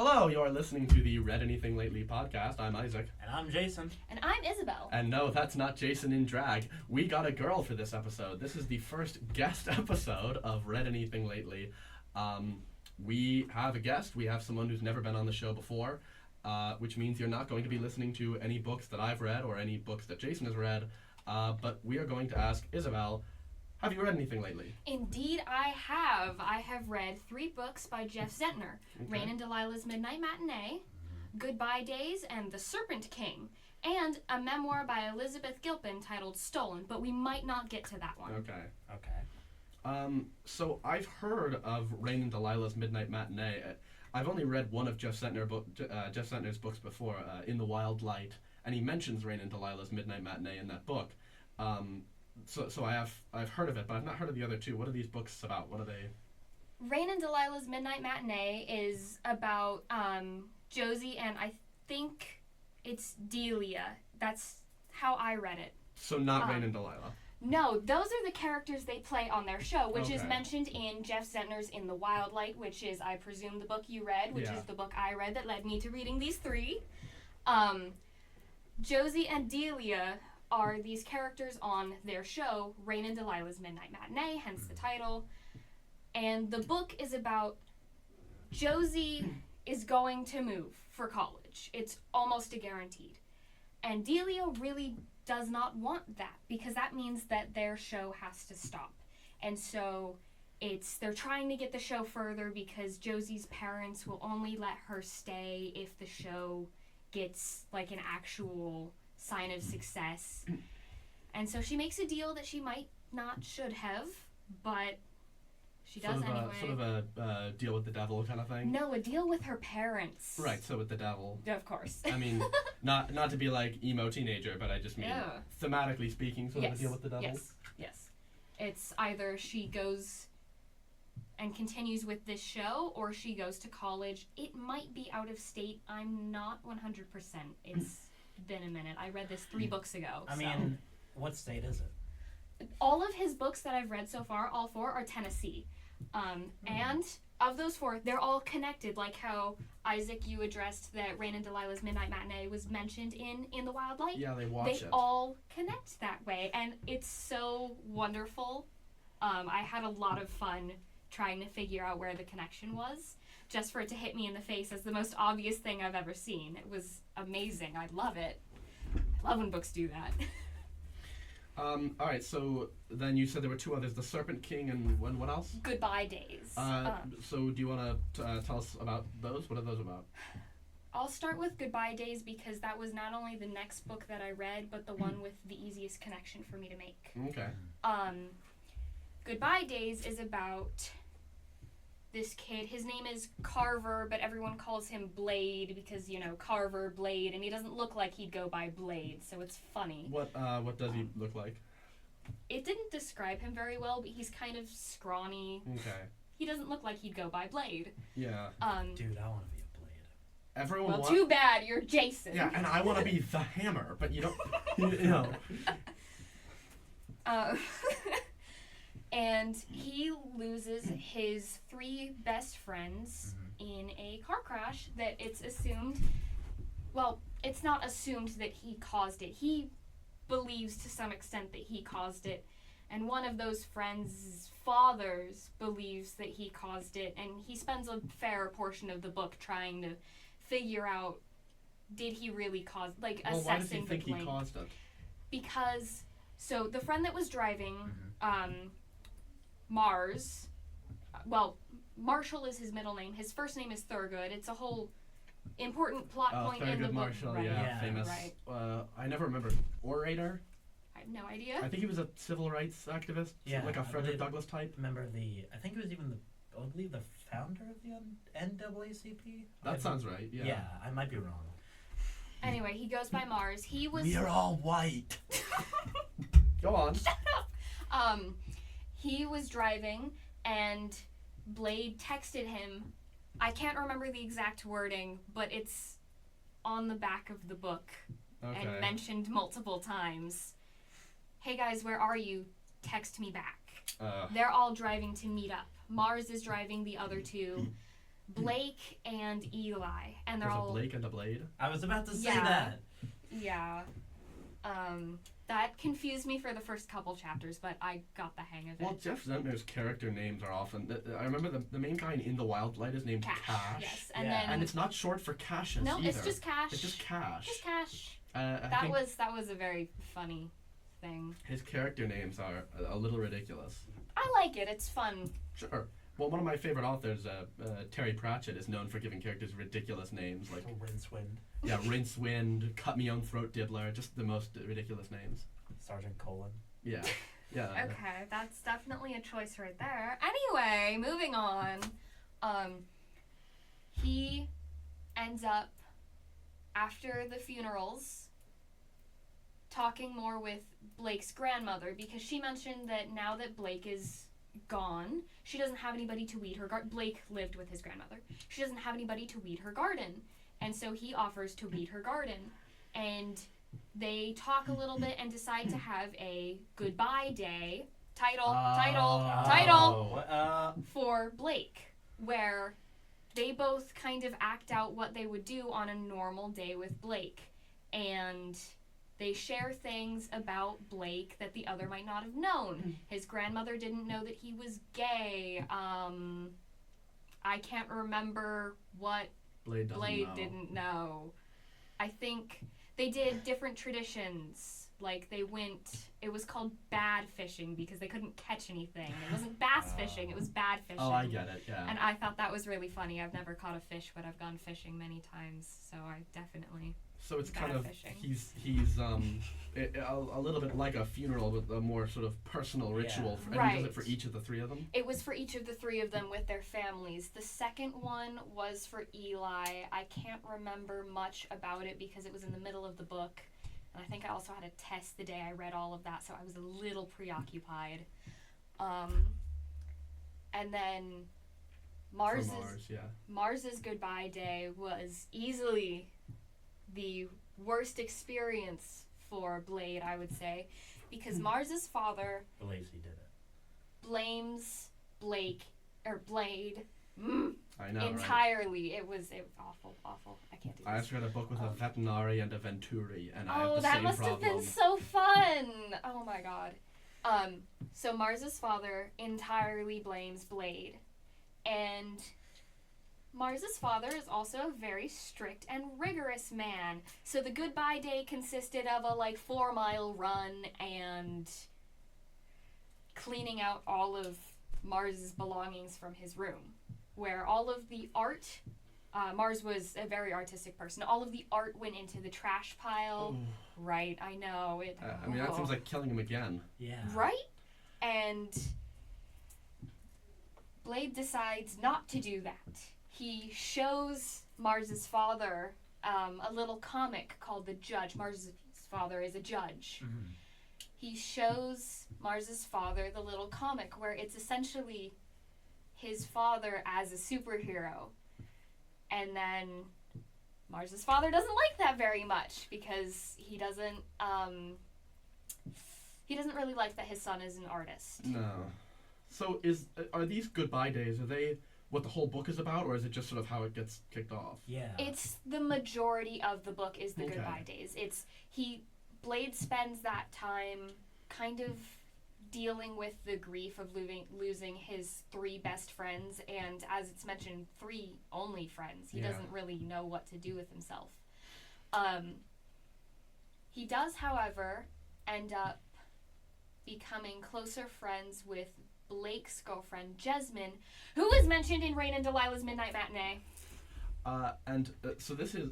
Hello, you're listening to the Read Anything Lately podcast. I'm Isaac. And I'm Jason. And I'm Isabel. And no, that's not Jason in drag. We got a girl for this episode. This is the first guest episode of Read Anything Lately. We have a guest. We have someone who's never been on the show before, which means you're not going to be listening to any books that I've read or any books that Jason has read, but we are going to ask Isabel, have you read anything lately? Indeed, I have. I have read 3 books by Jeff Zentner. Okay. Rain and Delilah's Midnight Matinee, Goodbye Days, and The Serpent King. And a memoir by Elizabeth Gilpin titled Stolen, but we might not get to that one. Okay. So I've heard of Rain and Delilah's Midnight Matinee. I've only read one of Jeff Zentner's books before, In the Wild Light, and he mentions Rain and Delilah's Midnight Matinee in that book. So I've heard of it, but I've not heard of the other 2. What are these books about? What are they? Rain and Delilah's Midnight Matinee is about Josie and I think it's Delia. That's how I read it. So not Rain and Delilah. No, those are the characters they play on their show, which is Okay. mentioned in Jeff Zentner's In the Wild Light, which is, I presume, the book you read, which is the book I read that led me to reading these 3. Josie and Delia are these characters on their show, Rain and Delilah's Midnight Matinee, hence the title. And the book is about Josie is going to move for college. It's almost a guaranteed. And Delia really does not want that because that means that their show has to stop. And so they're trying to get the show further because Josie's parents will only let her stay if the show gets like an actual sign of success. And so she makes a deal that she might not should have, but she does anyway. Sort of a deal with the devil kind of thing? No, a deal with her parents. Right, so with the devil. Of course. I mean, not to be like emo teenager, but I just mean thematically speaking, sort of a deal with the devil. Yes. It's either she goes and continues with this show or she goes to college. It might be out of state. I'm not 100%. It's been a minute. I read this 3 books ago. I mean, what state is it? All of his books that I've read so far, all 4 are Tennessee. And of those 4, they're all connected, like how, Isaac, you addressed that Rain and Delilah's Midnight Matinee was mentioned in The Wild Light. Yeah, they all connect that way, and it's so wonderful. I had a lot of fun trying to figure out where the connection was, just for it to hit me in the face as the most obvious thing I've ever seen. It was amazing. I love it. I love when books do that. Alright, so then you said there were 2 others, The Serpent King and what else? Goodbye Days. So do you want to tell us about those? What are those about? I'll start with Goodbye Days because that was not only the next book that I read, but the one with the easiest connection for me to make. Okay. Goodbye Days is about this kid. His name is Carver, but everyone calls him Blade because, Carver, Blade, and he doesn't look like he'd go by Blade, so it's funny. What does he look like? It didn't describe him very well, but he's kind of scrawny. Okay. He doesn't look like he'd go by Blade. Yeah. Dude, I want to be a Blade. Everyone too bad, you're Jason. Yeah, and I want to be the Hammer, but you don't, you know. And he loses his 3 best friends in a car crash that it's assumed, well, it's not assumed that he caused it. He believes to some extent that he caused it, and one of those friends' fathers believes that he caused it, and he spends a fair portion of the book trying to figure out, did he really cause, assessing why does he the think blame. He caused it? Because, so the friend that was driving, Mars, Marshall is his middle name. His first name is Thurgood. It's a whole important plot point in the book. Marshall, right. yeah, famous. Right. I never remember. Orator? I have no idea. I think he was a civil rights activist, like a Frederick Douglass type. Remember I think it was even I believe the founder of the NAACP? That sounds right, yeah. Yeah, I might be wrong. Anyway, he goes by Mars. He was... We are all white. Go on. Shut up! He was driving, and Blade texted him. I can't remember the exact wording, but it's on the back of the book and mentioned multiple times. Hey guys, where are you? Text me back. They're all driving to meet up. Mars is driving the other 2. Blake and Eli, and they're There's a all Blake and a Blade. I was about to say Yeah. that. yeah. That confused me for the first couple chapters, but I got the hang of it. Well, Jeff Zentner's character names are often. I remember the main guy in the Wild Light is named Cash. Yes, and Yeah. then And it's not short for Cassius no, either. it's just Cash. It's just Cash. Just Cash. I That think was a very funny thing. his character names are a little ridiculous. I like it. It's fun. Sure. Well, one of my favorite authors, Terry Pratchett, is known for giving characters ridiculous names like Rincewind, Rincewind, Cut Me Own Throat Diddler, just the most ridiculous names. Sergeant Colon. Yeah. Yeah. Okay, that's definitely a choice right there. Anyway, moving on. He ends up after the funerals talking more with Blake's grandmother because she mentioned that now that Blake is gone, she doesn't have anybody to weed her garden. Blake lived with his grandmother. She doesn't have anybody to weed her garden. And so he offers to weed her garden. And they talk a little bit and decide to have a goodbye day title for Blake, where they both kind of act out what they would do on a normal day with Blake. And they share things about Blake that the other might not have known. His grandmother didn't know that he was gay. I can't remember what Blade didn't know. I think they did different traditions. Like it was called bad fishing because they couldn't catch anything. It wasn't bass fishing, it was bad fishing. Oh, I get it, yeah. And I thought that was really funny. I've never caught a fish, but I've gone fishing many times, so I definitely... So it's bad kind of fishing. he's a little bit like a funeral with a more sort of personal ritual. And he does it for each of the three of them. It was for each of the three of them with their families. The second one was for Eli. I can't remember much about it because it was in the middle of the book. And I think I also had a test the day I read all of that, so I was a little preoccupied. And then Mars's goodbye day was easily the worst experience for Blade, I would say, because Mars's father blames Blade I know, entirely. Right? It was awful. I can't do this. I just read a book with a veterinary and a venturi, and I have the that same must problem. have been so fun. Oh my god. So Mars's father entirely blames Blade, and Mars's father is also a very strict and rigorous man. So the goodbye day consisted of a 4-mile run and cleaning out all of Mars's belongings from his room, where all of the art, Mars was a very artistic person, all of the art went into the trash pile. Ooh. Right, I know. I mean, that seems like killing him again. Yeah. Right? And Blade decides not to do that. He shows Mars's father a little comic called The Judge. Mars's father is a judge. Mm-hmm. He shows Mars's father the little comic where it's essentially his father as a superhero. And then Mars's father doesn't like that very much because he doesn't really like that his son is an artist. No. So are these goodbye days, are they what the whole book is about, or is it just sort of how it gets kicked off? Yeah. It's the majority of the book is the Okay. goodbye days. Blade spends that time kind of dealing with the grief of losing his 3 best friends, and as it's mentioned, 3 only friends. He doesn't really know what to do with himself. He does, however, end up becoming closer friends with Blake's girlfriend, Jessamine, who is mentioned in Rain and Delilah's Midnight Matinee. So this is,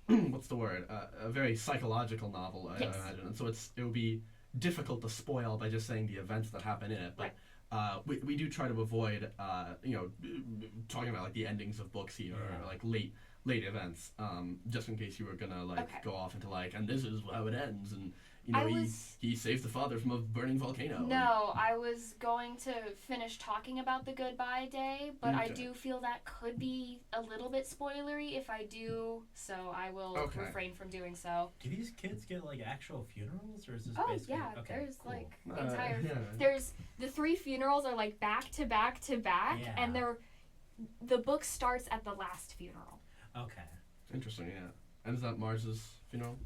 what's the word? A very psychological novel, I Yes. imagine. And so it would be difficult to spoil by just saying the events that happen in it. But we do try to avoid, talking about the endings of books here, or late events, just in case you were gonna go off into and this is how it ends, and he saves the father from a burning volcano. No, I was going to finish talking about the goodbye day, but I Okay. do feel that could be a little bit spoilery if I do, so I will refrain from doing so. Do these kids get actual funerals, or is this Oh basically... yeah, Okay, there's cool. entire. There's the 3 funerals are back to back to back, Yeah. and they're the book starts at the last funeral. Okay. Interesting, yeah. And is that Mars's funeral?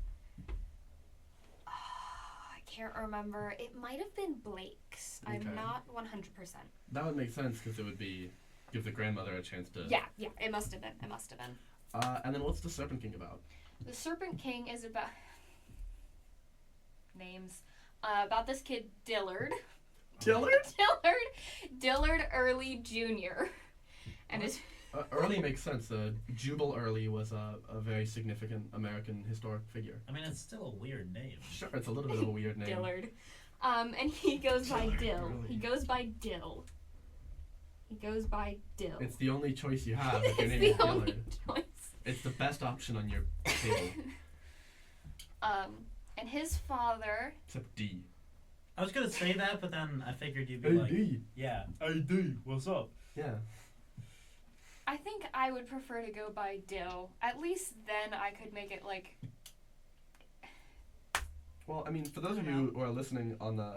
I can't remember. It might have been Blake's. Okay. I'm not 100%. That would make sense because it would be give the grandmother a chance to. Yeah, it must have been. And then what's the Serpent King about? The Serpent King is about names. About this kid Dillard. Dillard? Dillard Early Jr. And his Early makes sense. Jubal Early was a very significant American historic figure. I mean, it's still a weird name. Sure, it's a little bit of a weird name. Dillard. And he goes by Dillard, Dill. really? He goes by Dill. It's the only choice you have if your name It's is the only Dillard. choice. It's the best option on your table. And his father. Except D. I was gonna say that, but then I figured you'd be Hey, like, D. yeah, hey D, what's up? Yeah. I think I would prefer to go by Dill. At least then I could make it like. Well, I mean, for those of you who are listening on the,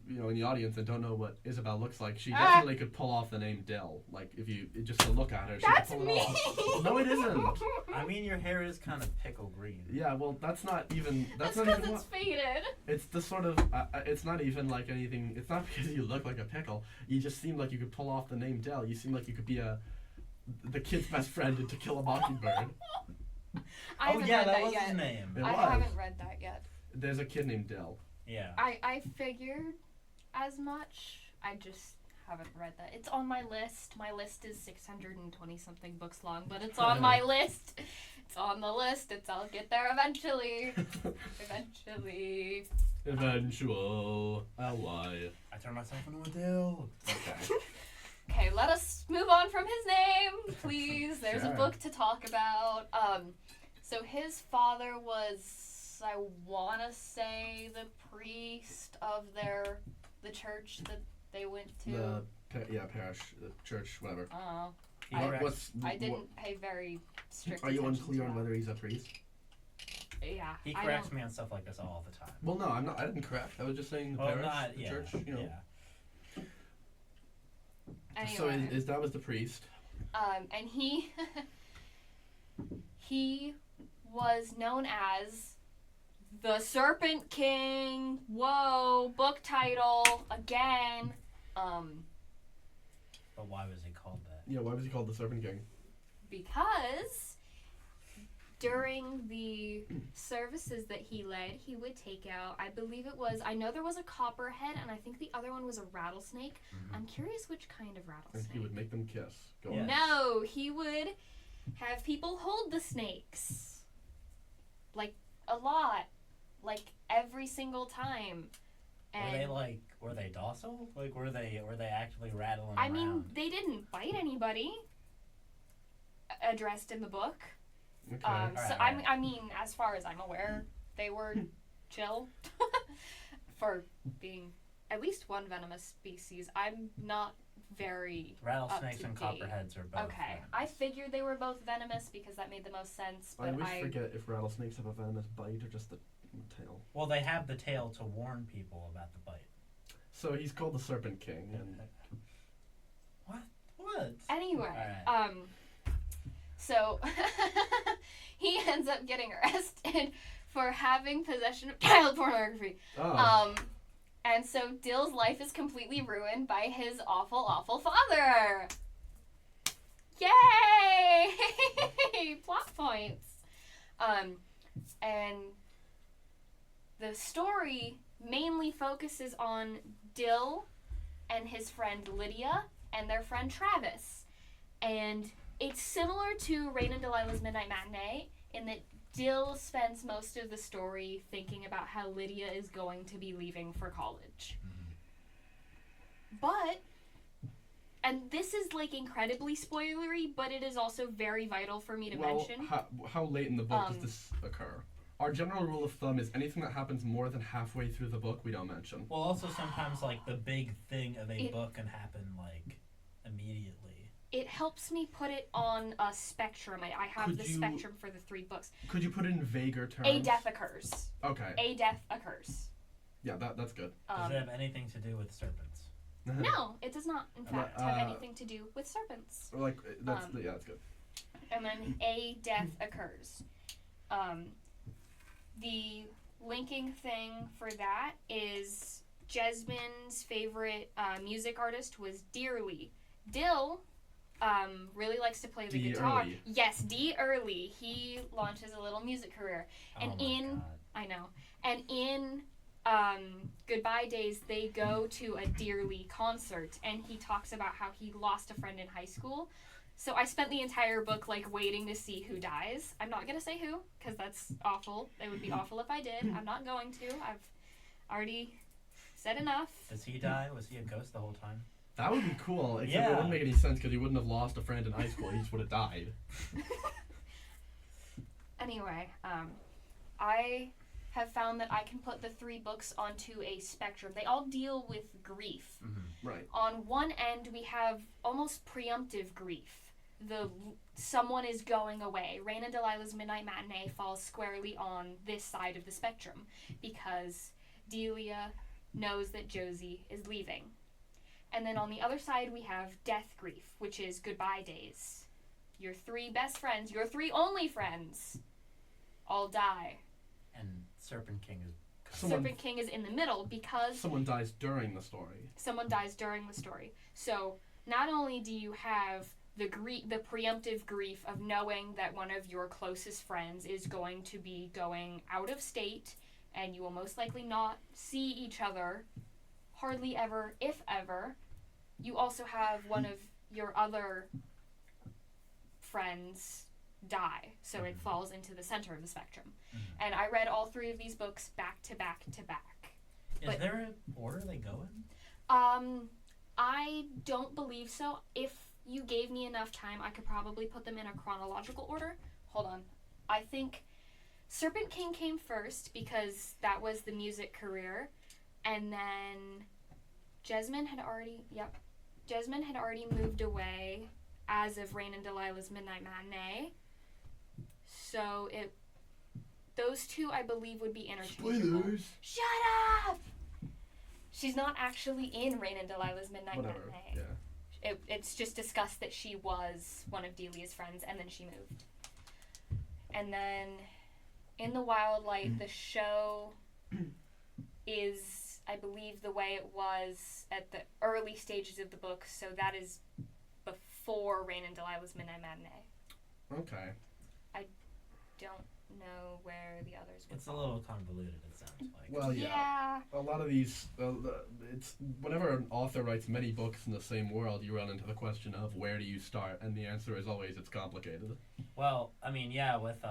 in the audience and don't know what Isabel looks like, she definitely could pull off the name Dill. Like, if you just to look at her, she That's could pull me. it off. No, it isn't. I mean, your hair is kind of pickle green. Yeah, well, that's not even. That's not because even. it's faded. It's the sort of. It's not even like anything. It's not because you look like a pickle. You just seem like you could pull off the name Dill. You seem like you could be the kid's best friend in To Kill a Mockingbird. I haven't read that was yet. his name. It I was. haven't read that yet. There's a kid named Dill. Yeah. I figured as much. I just haven't read that. It's on my list. My list is 620 something books long, but it's on my list. It's on the list. I'll get there eventually. Eventual. Ly. I turned myself into a Dill. Okay. Okay, let us move on from his name, please. There's Sure. a book to talk about. So his father was, I want to say, the priest of the church that they went to. Parish, the church, whatever. Oh, He I didn't pay very strict Are you attention unclear to on that. whether he's a priest? Yeah. He I corrects don't- me on stuff like this all the time. Well, no, I'm not. I didn't correct. I was just saying the Well, parish, not the yeah. church. Yeah. Anyway. So his dad was the priest. And he was known as the Serpent King. Whoa, book title again. But why was he called that? Yeah, why was he called the Serpent King? Because during the services that he led, he would take out, I know there was a copperhead, and I think the other one was a rattlesnake. Mm-hmm. I'm curious which kind of And rattlesnake. he would make them kiss. Go Yeah. on. No, he would have people hold the snakes. Like, a lot. Like, every single time. And Were they docile? Like, were they actually rattling I around? mean, they didn't bite anybody addressed in the book. Okay. So Alright. I mean, as far as I'm aware, they were chill for being at least one venomous species. I'm not very Rattlesnakes up to and date. copperheads are both. Okay. venomous. I figured they were both venomous because that made the most sense. I But always forget if rattlesnakes have a venomous bite or just the tail. Well, they have the tail to warn people about the bite. So he's called the Serpent King, and What? Anyway, Alright. so he ends up getting arrested for having possession of child pornography. And so Dill's life is completely ruined by his awful, awful father. Yay! Plot points. And the story mainly focuses on Dill and his friend Lydia and their friend Travis. And it's similar to Rain and Delilah's Midnight Matinee in that Dill spends most of the story thinking about how Lydia is going to be leaving for college. But, and this is like incredibly spoilery, but it is also very vital for me to mention. How late in the book does this occur? Our general rule of thumb is anything that happens more than halfway through the book, we don't mention. Well, also sometimes like the big thing of a book can happen like immediately. It helps me put it on a spectrum. I have Could the you- spectrum for the 3 books. Could you put it in vaguer terms? A death occurs. Okay. A death occurs. Yeah, that's good. Does it have anything to do with serpents? No, it does not, in fact, have Uh, anything to do with serpents. Like that's Um, yeah, that's good. And then a death occurs. The linking thing for that is Jesmond's favorite music artist was Dearly. Dill really likes to play the D. guitar. Early. Yes, D. Early. He launches a little music career. And oh my God. I know. And in Goodbye Days, they go to a Dearly concert, and he talks about how he lost a friend in high school. So I spent the entire book like waiting to see who dies. I'm not gonna say who, because that's awful. It would be awful if I did. I'm not going to. I've already said enough. Does he die? Was he a ghost the whole time? That would be cool. Except Yeah. it wouldn't make any sense because he wouldn't have lost a friend in high school. He just would have died. Anyway, I have found that I can put the 3 books onto a spectrum. They all deal with grief. Mm-hmm. Right. On one end, we have almost preemptive grief. Someone is going away. Rain and Delilah's Midnight Matinee falls squarely on this side of the spectrum because Delia knows that Josie is leaving. And then on the other side, we have death grief, which is Goodbye Days. Your 3 best friends, your 3 only friends, all die. And Serpent King is. Serpent King is in the middle because Someone dies during the story. someone dies during the story. So not only do you have the preemptive grief of knowing that one of your closest friends is going to be going out of state, and you will most likely not see each other, hardly ever, if ever. You also have one of your other friends die, so it falls into the center of the spectrum. Mhm. And I read all 3 of these books back to back to back. Is But- there an order they go in? I don't believe so. If you gave me enough time, I could probably put them in a chronological order. Hold on. I think Serpent King came first because that was the music career, and then Jesmond had already moved away as of Rain and Delilah's Midnight Matinee. So those 2 I believe would be interchangeable. Spoilers. Shut up! She's not actually in Rain and Delilah's Midnight Whatever. Matinee. Yeah. It's just discussed that she was one of Delia's friends, and then she moved. And then in the Wild Light, the show is, I believe, the way it was at the early stages of the book, so that is before Rain and Delilah's Midnight Matinee. Okay. Don't know where the others would It's a fall. little convoluted, it sounds like. Well, yeah. A lot of these, it's whenever an author writes many books in the same world, you run into the question of where do you start, and the answer is always it's complicated. Well, I mean, yeah, with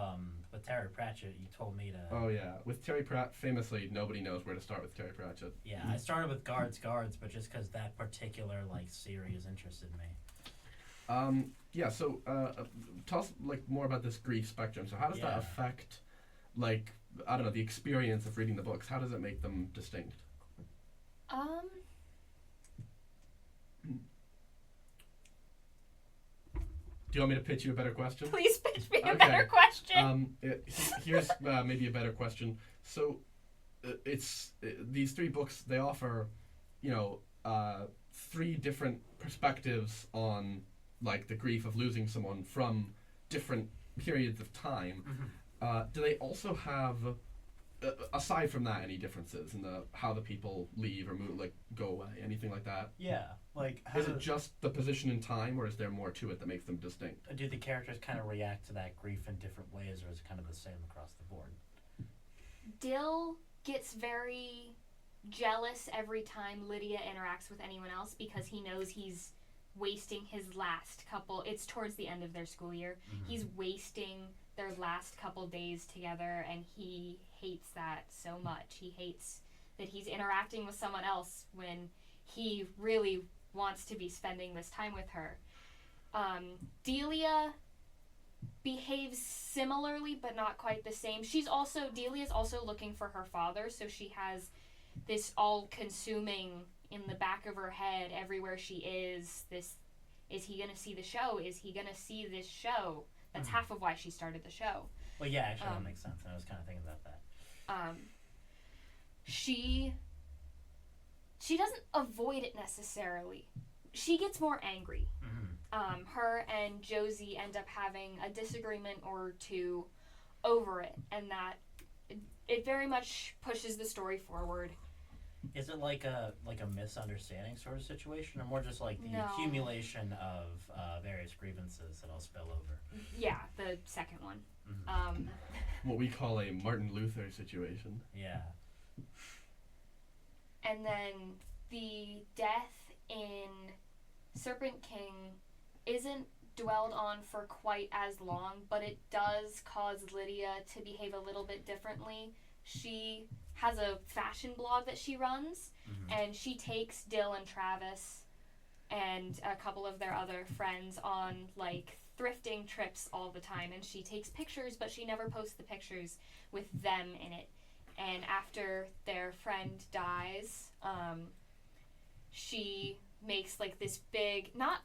Terry Pratchett, you told me to. Oh yeah, with Terry Pratt, famously, nobody knows where to start with Terry Pratchett. Yeah, I started with Guards, but just because that particular series interested me. Yeah. So, tell us more about this grief spectrum. So, how does that Yeah. affect, I don't know, the experience of reading the books? How does it make them distinct? Do you want me to pitch you a better question? Please pitch me a Okay. better question. Here's maybe a better question. So, these 3 books. They offer, 3 different perspectives on the grief of losing someone from different periods of time. Mm-hmm. Do they also have, aside from that, any differences in how the people leave or move, go away, anything like that? Yeah, how Is it just the position in time, or is there more to it that makes them distinct? do the characters kind of react to that grief in different ways, or is it kind of the same across the board? Dill gets very jealous every time Lydia interacts with anyone else because he knows he's wasting his last couple. It's towards the end of their school year. Mm-hmm. He's wasting their last couple days together, and he hates that so much. He hates that he's interacting with someone else when he really wants to be spending this time with her. Delia behaves similarly, but not quite the same. Delia's also looking for her father, so she has this all-consuming in the back of her head everywhere she is. This, is he gonna see the show? Is he gonna see this show? That's half of why she started the show. Well, yeah, actually, that makes sense. I was kind of thinking about that. she doesn't avoid it necessarily. She gets more angry. Her and Josie end up having a disagreement or two over it, and that it very much pushes the story forward. Is it like a misunderstanding sort of situation, or more just like the No. accumulation of various grievances that all spill over? Yeah, the second one. What we call a Martin Luther situation. Yeah. And then the death in Serpent King isn't dwelled on for quite as long, but it does cause Lydia to behave a little bit differently. She has a fashion blog that she runs, and she takes Dill and Travis and a couple of their other friends on, like, thrifting trips all the time, and she takes pictures, but she never posts the pictures with them in it. And after their friend dies, she makes, like, this big, not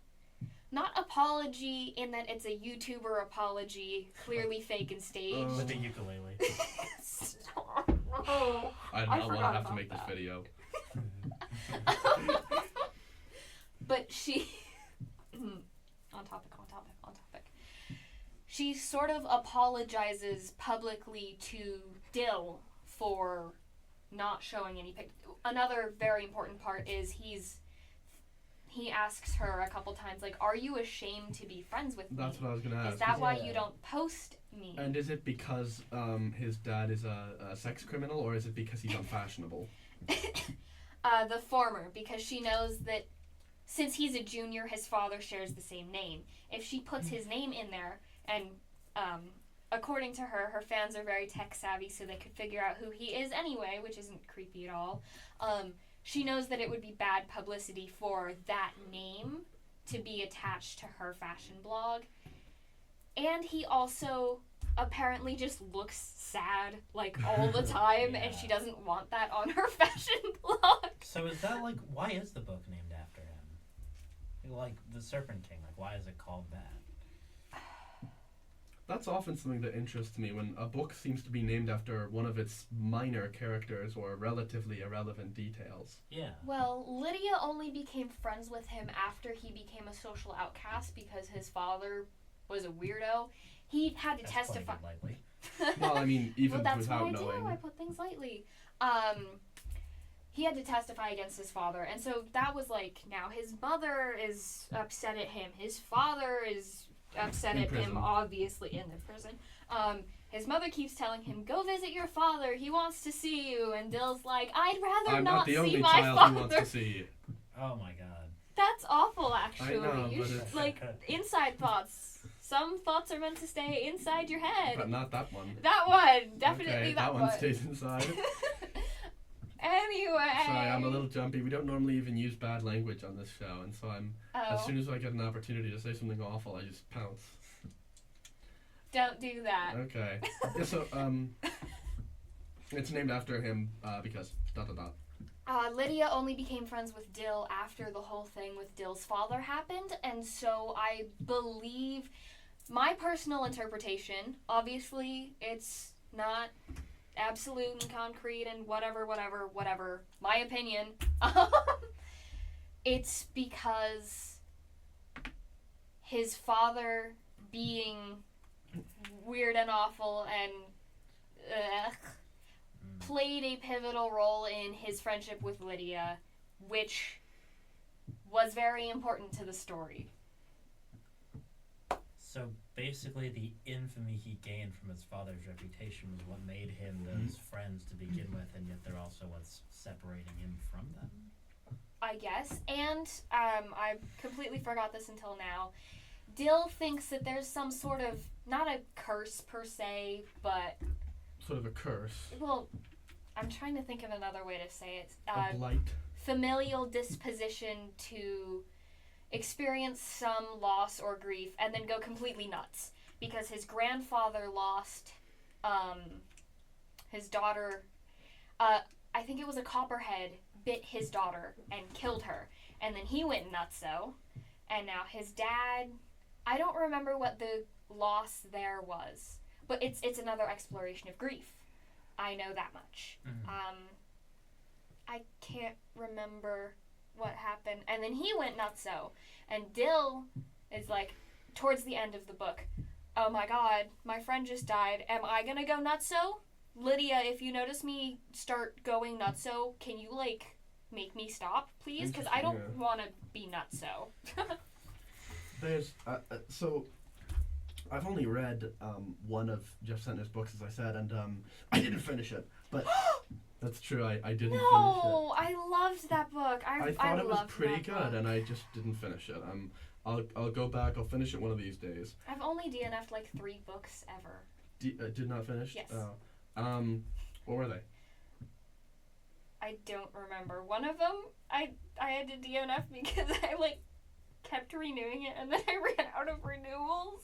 apology in that it's a YouTuber apology, clearly fake and staged. With the ukulele. I do not want to have to make this video. But she... on topic. She sort of apologizes publicly to Dill for not showing any pictures. Another very important part is he asks her a couple times, like, are you ashamed to be friends with me? That's what I was going to ask. Is that why you don't post me? And is it because his dad is a sex criminal, or is it because he's unfashionable? The former, because she knows that since he's a junior, his father shares the same name. If she puts his name in there, and according to her, her fans are very tech savvy, so they could figure out who he is anyway, which isn't creepy at all. She knows that it would be bad publicity for that name to be attached to her fashion blog. And he also apparently just looks sad, like, all the time, and she doesn't want that on her fashion blog. So is that, like, why is the book named after him? Like, the Serpent King, like, why is it called that? That's often something that interests me, when a book seems to be named after one of its minor characters or relatively irrelevant details. Yeah. Well, Lydia only became friends with him after he became a social outcast because his father was a weirdo. He had to testify. Lightly. Well, I mean, even well, that's without what I knowing. do. I put things lightly. He had to testify against his father, and so that was like, now his mother is upset at him. His father is upset In at prison. him, obviously, in the prison. His mother keeps telling him, go visit your father, he wants to see you, and Dill's like, I'd rather I'm not not the see only my child father. who wants to see. Oh my god. That's awful, actually. I know, You but should, it's- like, inside thoughts. Some thoughts are meant to stay inside your head. But not that one. That one, definitely Okay, that one stays inside. Anyway. Sorry, I'm a little jumpy. We don't normally even use bad language on this show, and so as soon as I get an opportunity to say something awful, I just pounce. Don't do that. Okay. Yeah, so, it's named after him, because ... Lydia only became friends with Dill after the whole thing with Dill's father happened, and so I believe, my personal interpretation, obviously it's not absolute and concrete and whatever, my opinion, it's because his father being weird and awful and played a pivotal role in his friendship with Lydia, which was very important to the story. So basically the infamy he gained from his father's reputation was what made him those friends to begin with, and yet they're also what's separating him from them? I guess. And I completely forgot this until now. Dill thinks that there's some sort of, not a curse per se, but... Sort of a curse. Well, I'm trying to think of another way to say it. A blight. Familial disposition to experience some loss or grief and then go completely nuts. Because his grandfather lost his daughter. I think it was a copperhead bit his daughter and killed her. And then he went nutso. And now his dad... I don't remember what the loss there was. But it's another exploration of grief. I know that much. Mm-hmm. I can't remember what happened. And then he went nutso. And Dill is like, towards the end of the book, oh my god, my friend just died. Am I gonna go nutso? Lydia, if you notice me start going nutso, can you, like, make me stop, please? Because I don't want to be nutso. There's, so, I've only read one of Jeff Zentner's books, as I said, and I didn't finish it. But that's true, I didn't finish it. No, I loved that book. I thought it was loved pretty that good, book. and I just didn't finish it. I'll go back, I'll finish it one of these days. I've only DNF'd like 3 books ever. Did not finish? Yes. What were they? I don't remember. One of them, I had to DNF because I, like, kept renewing it, and then I ran out of renewals.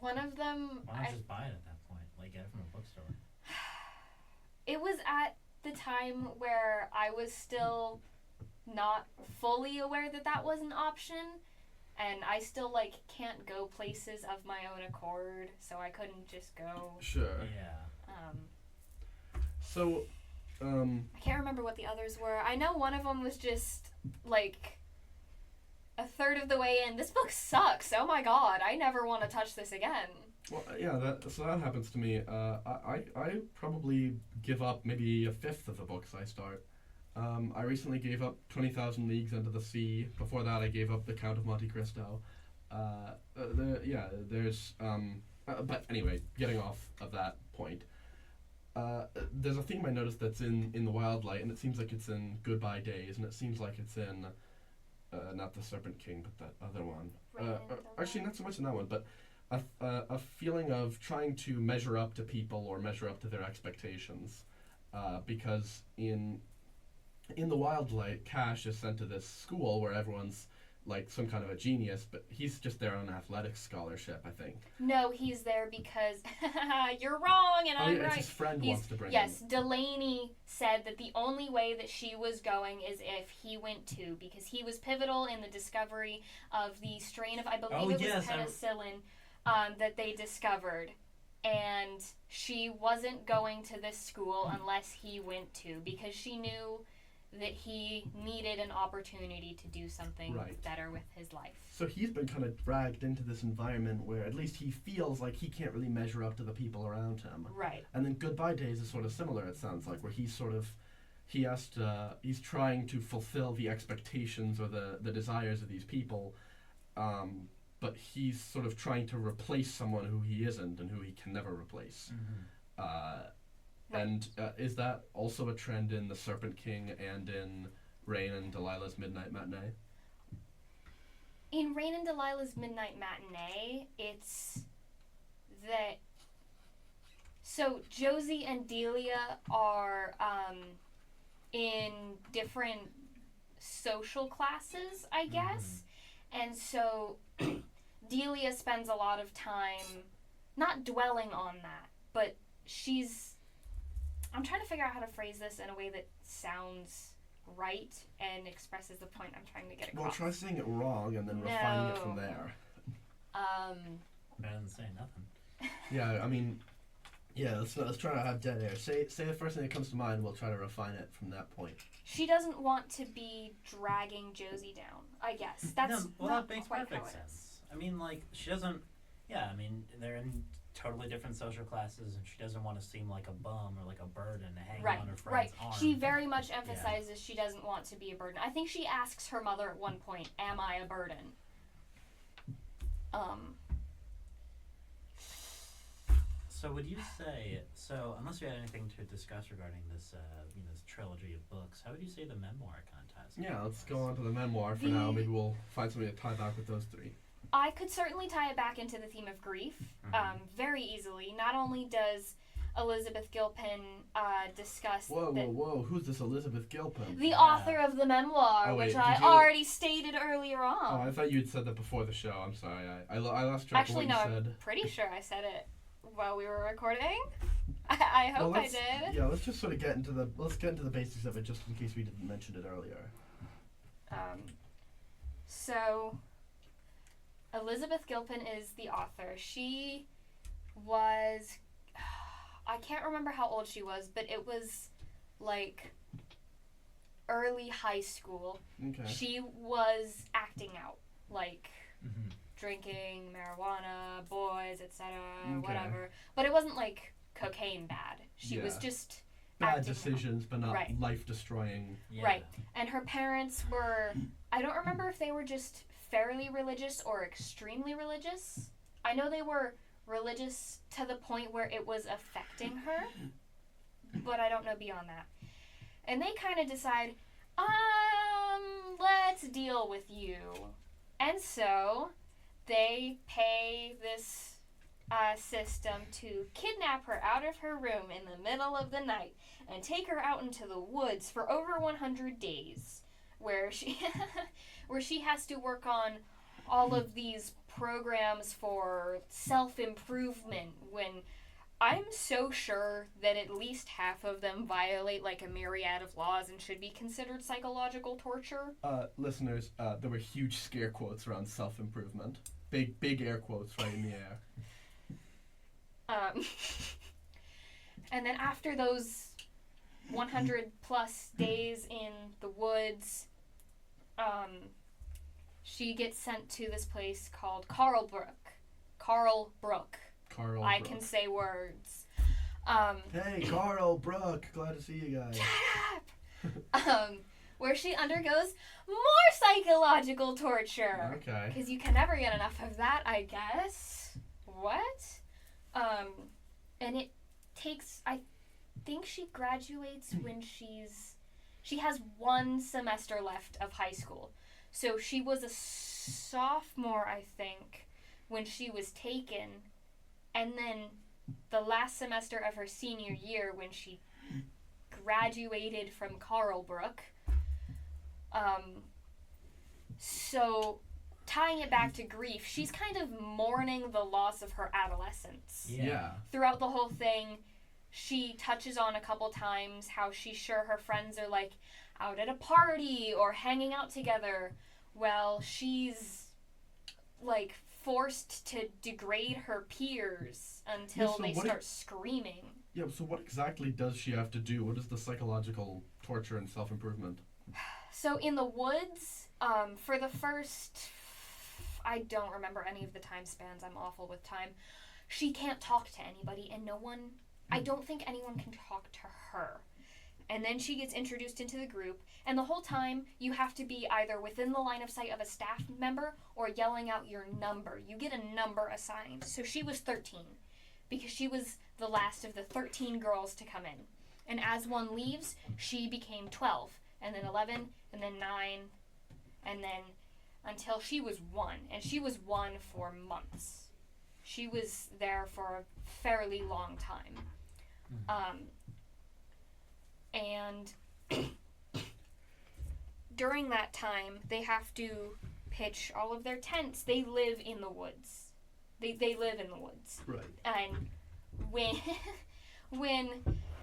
One of them... Why not just buy it at that point? Like, get it from a bookstore. It was at the time where I was still not fully aware that that was an option, and I still, like, can't go places of my own accord, so I couldn't just go. Sure. Yeah. So, I can't remember what the others were. I know one of them was just, like, a third of the way in. This book sucks. Oh my god, I never want to touch this again. well, yeah, that happens to me. I probably give up maybe a fifth of the books I start. I recently gave up 20,000 Leagues Under the Sea. Before that, I gave up The Count of Monte Cristo. But anyway, getting off of that point, there's a theme I noticed that's in The Wildlight, and it seems like it's in Goodbye Days, and it seems like it's in, not The Serpent King, but that other one. Actually, not so much in that one, but a feeling of trying to measure up to people or measure up to their expectations, because in The Wildlight, Cash is sent to this school where everyone's like some kind of a genius, but he's just there on an athletics scholarship, I think. No, he's there because you're wrong and I'm It's right. his friend wants to bring Yes, him. Delaney said that the only way that she was going is if he went too, because he was pivotal in the discovery of the strain of, I believe was penicillin, that they discovered. And she wasn't going to this school unless he went to, because she knew that he needed an opportunity to do something better with his life. So he's been kind of dragged into this environment where at least he feels like he can't really measure up to the people around him. Right. And then Goodbye Days is sort of similar, it sounds like, where he's trying to fulfill the expectations or the desires of these people, but he's sort of trying to replace someone who he isn't and who he can never replace. Mm-hmm. And is that also a trend in The Serpent King and in Rain and Delilah's Midnight Matinee? In Rain and Delilah's Midnight Matinee, it's that... So Josie and Delia are in different social classes, I guess. And so Delia spends a lot of time not dwelling on that, but I'm trying to figure out how to phrase this in a way that sounds right and expresses the point I'm trying to get across. Well, try saying it wrong and then refining it from there. Better than saying nothing. Yeah, I mean, let's try to have dead air. Say the first thing that comes to mind, and we'll try to refine it from that point. She doesn't want to be dragging Josie down, I guess. That's that makes quite perfect how it sense. is. I mean, like, she doesn't... Yeah, I mean, they're in totally different social classes, and she doesn't want to seem like a bum or like a burden hanging on her friend's arm. She very much emphasizes she doesn't want to be a burden. I think she asks her mother at one point, "Am I a burden?" So would you say, unless you had anything to discuss regarding this, this trilogy of books, how would you say the memoir contest? Yeah, let's go on to the memoir for now. Maybe we'll find something to tie back with those three. I could certainly tie it back into the theme of grief, very easily. Not only does Elizabeth Gilpin discuss... Whoa, who's this Elizabeth Gilpin? The author of the memoir, which I already stated earlier on. Oh, I thought you had said that before the show. I'm sorry. I lost track of what you said. I'm pretty sure I said it while we were recording. I hope I did. Yeah, let's just sort of get into the basics of it, just in case we didn't mention it earlier. So... Elizabeth Gilpin is the author. She was... I can't remember how old she was, but it was like early high school, Okay. she was acting out, like Mm-hmm. drinking marijuana, boys, etc., Okay. whatever. But it wasn't like cocaine bad. She was Yeah. just Bad acting out. decisions, but not Right. life-destroying. Yeah. Right. And her parents were, I don't remember if they were just fairly religious or extremely religious. I know they were religious to the point where it was affecting her, but I don't know beyond that. And they kind of decide, let's deal with you. And so they pay this system to kidnap her out of her room in the middle of the night and take her out into the woods for over 100 days, where she where she has to work on all of these programs for self-improvement, when I'm so sure that at least half of them violate like a myriad of laws and should be considered psychological torture. Listeners, there were huge scare quotes around self-improvement. Big air quotes right in the air. And then after those 100 plus days in the woods, she gets sent to this place called Carlbrook. Carl I Brooke. can say words. Hey, Carl Brooke, glad to see you guys. Where she undergoes more psychological torture. Okay. Because you can never get enough of that, I guess. What? And it takes, I think she graduates when she has 1 semester left of high school. So she was a sophomore, I think, when she was taken. And then the last semester of her senior year, when she graduated from Carlbrook. So tying it back to grief, she's kind of mourning the loss of her adolescence. Yeah. Throughout the whole thing, she touches on a couple times how she's sure her friends are like out at a party or hanging out together. Well, she's like forced to degrade her peers until Yeah, so they what start screaming. Yeah, so what exactly does she have to do? What is the psychological torture and self-improvement? So in the woods, for the first, I don't remember any of the time spans, I'm awful with time, she can't talk to anybody, and I don't think anyone can talk to her. And then she gets introduced into the group, and the whole time you have to be either within the line of sight of a staff member or yelling out your number. You get a number assigned. So she was 13, because she was the last of the 13 girls to come in. And as one leaves, she became 12, and then 11, and then 9, and then until she was 1. And she was 1 for months. She was there for a fairly long time. And during that time, they have to pitch all of their tents. They live in the woods. They live in the woods. Right. And when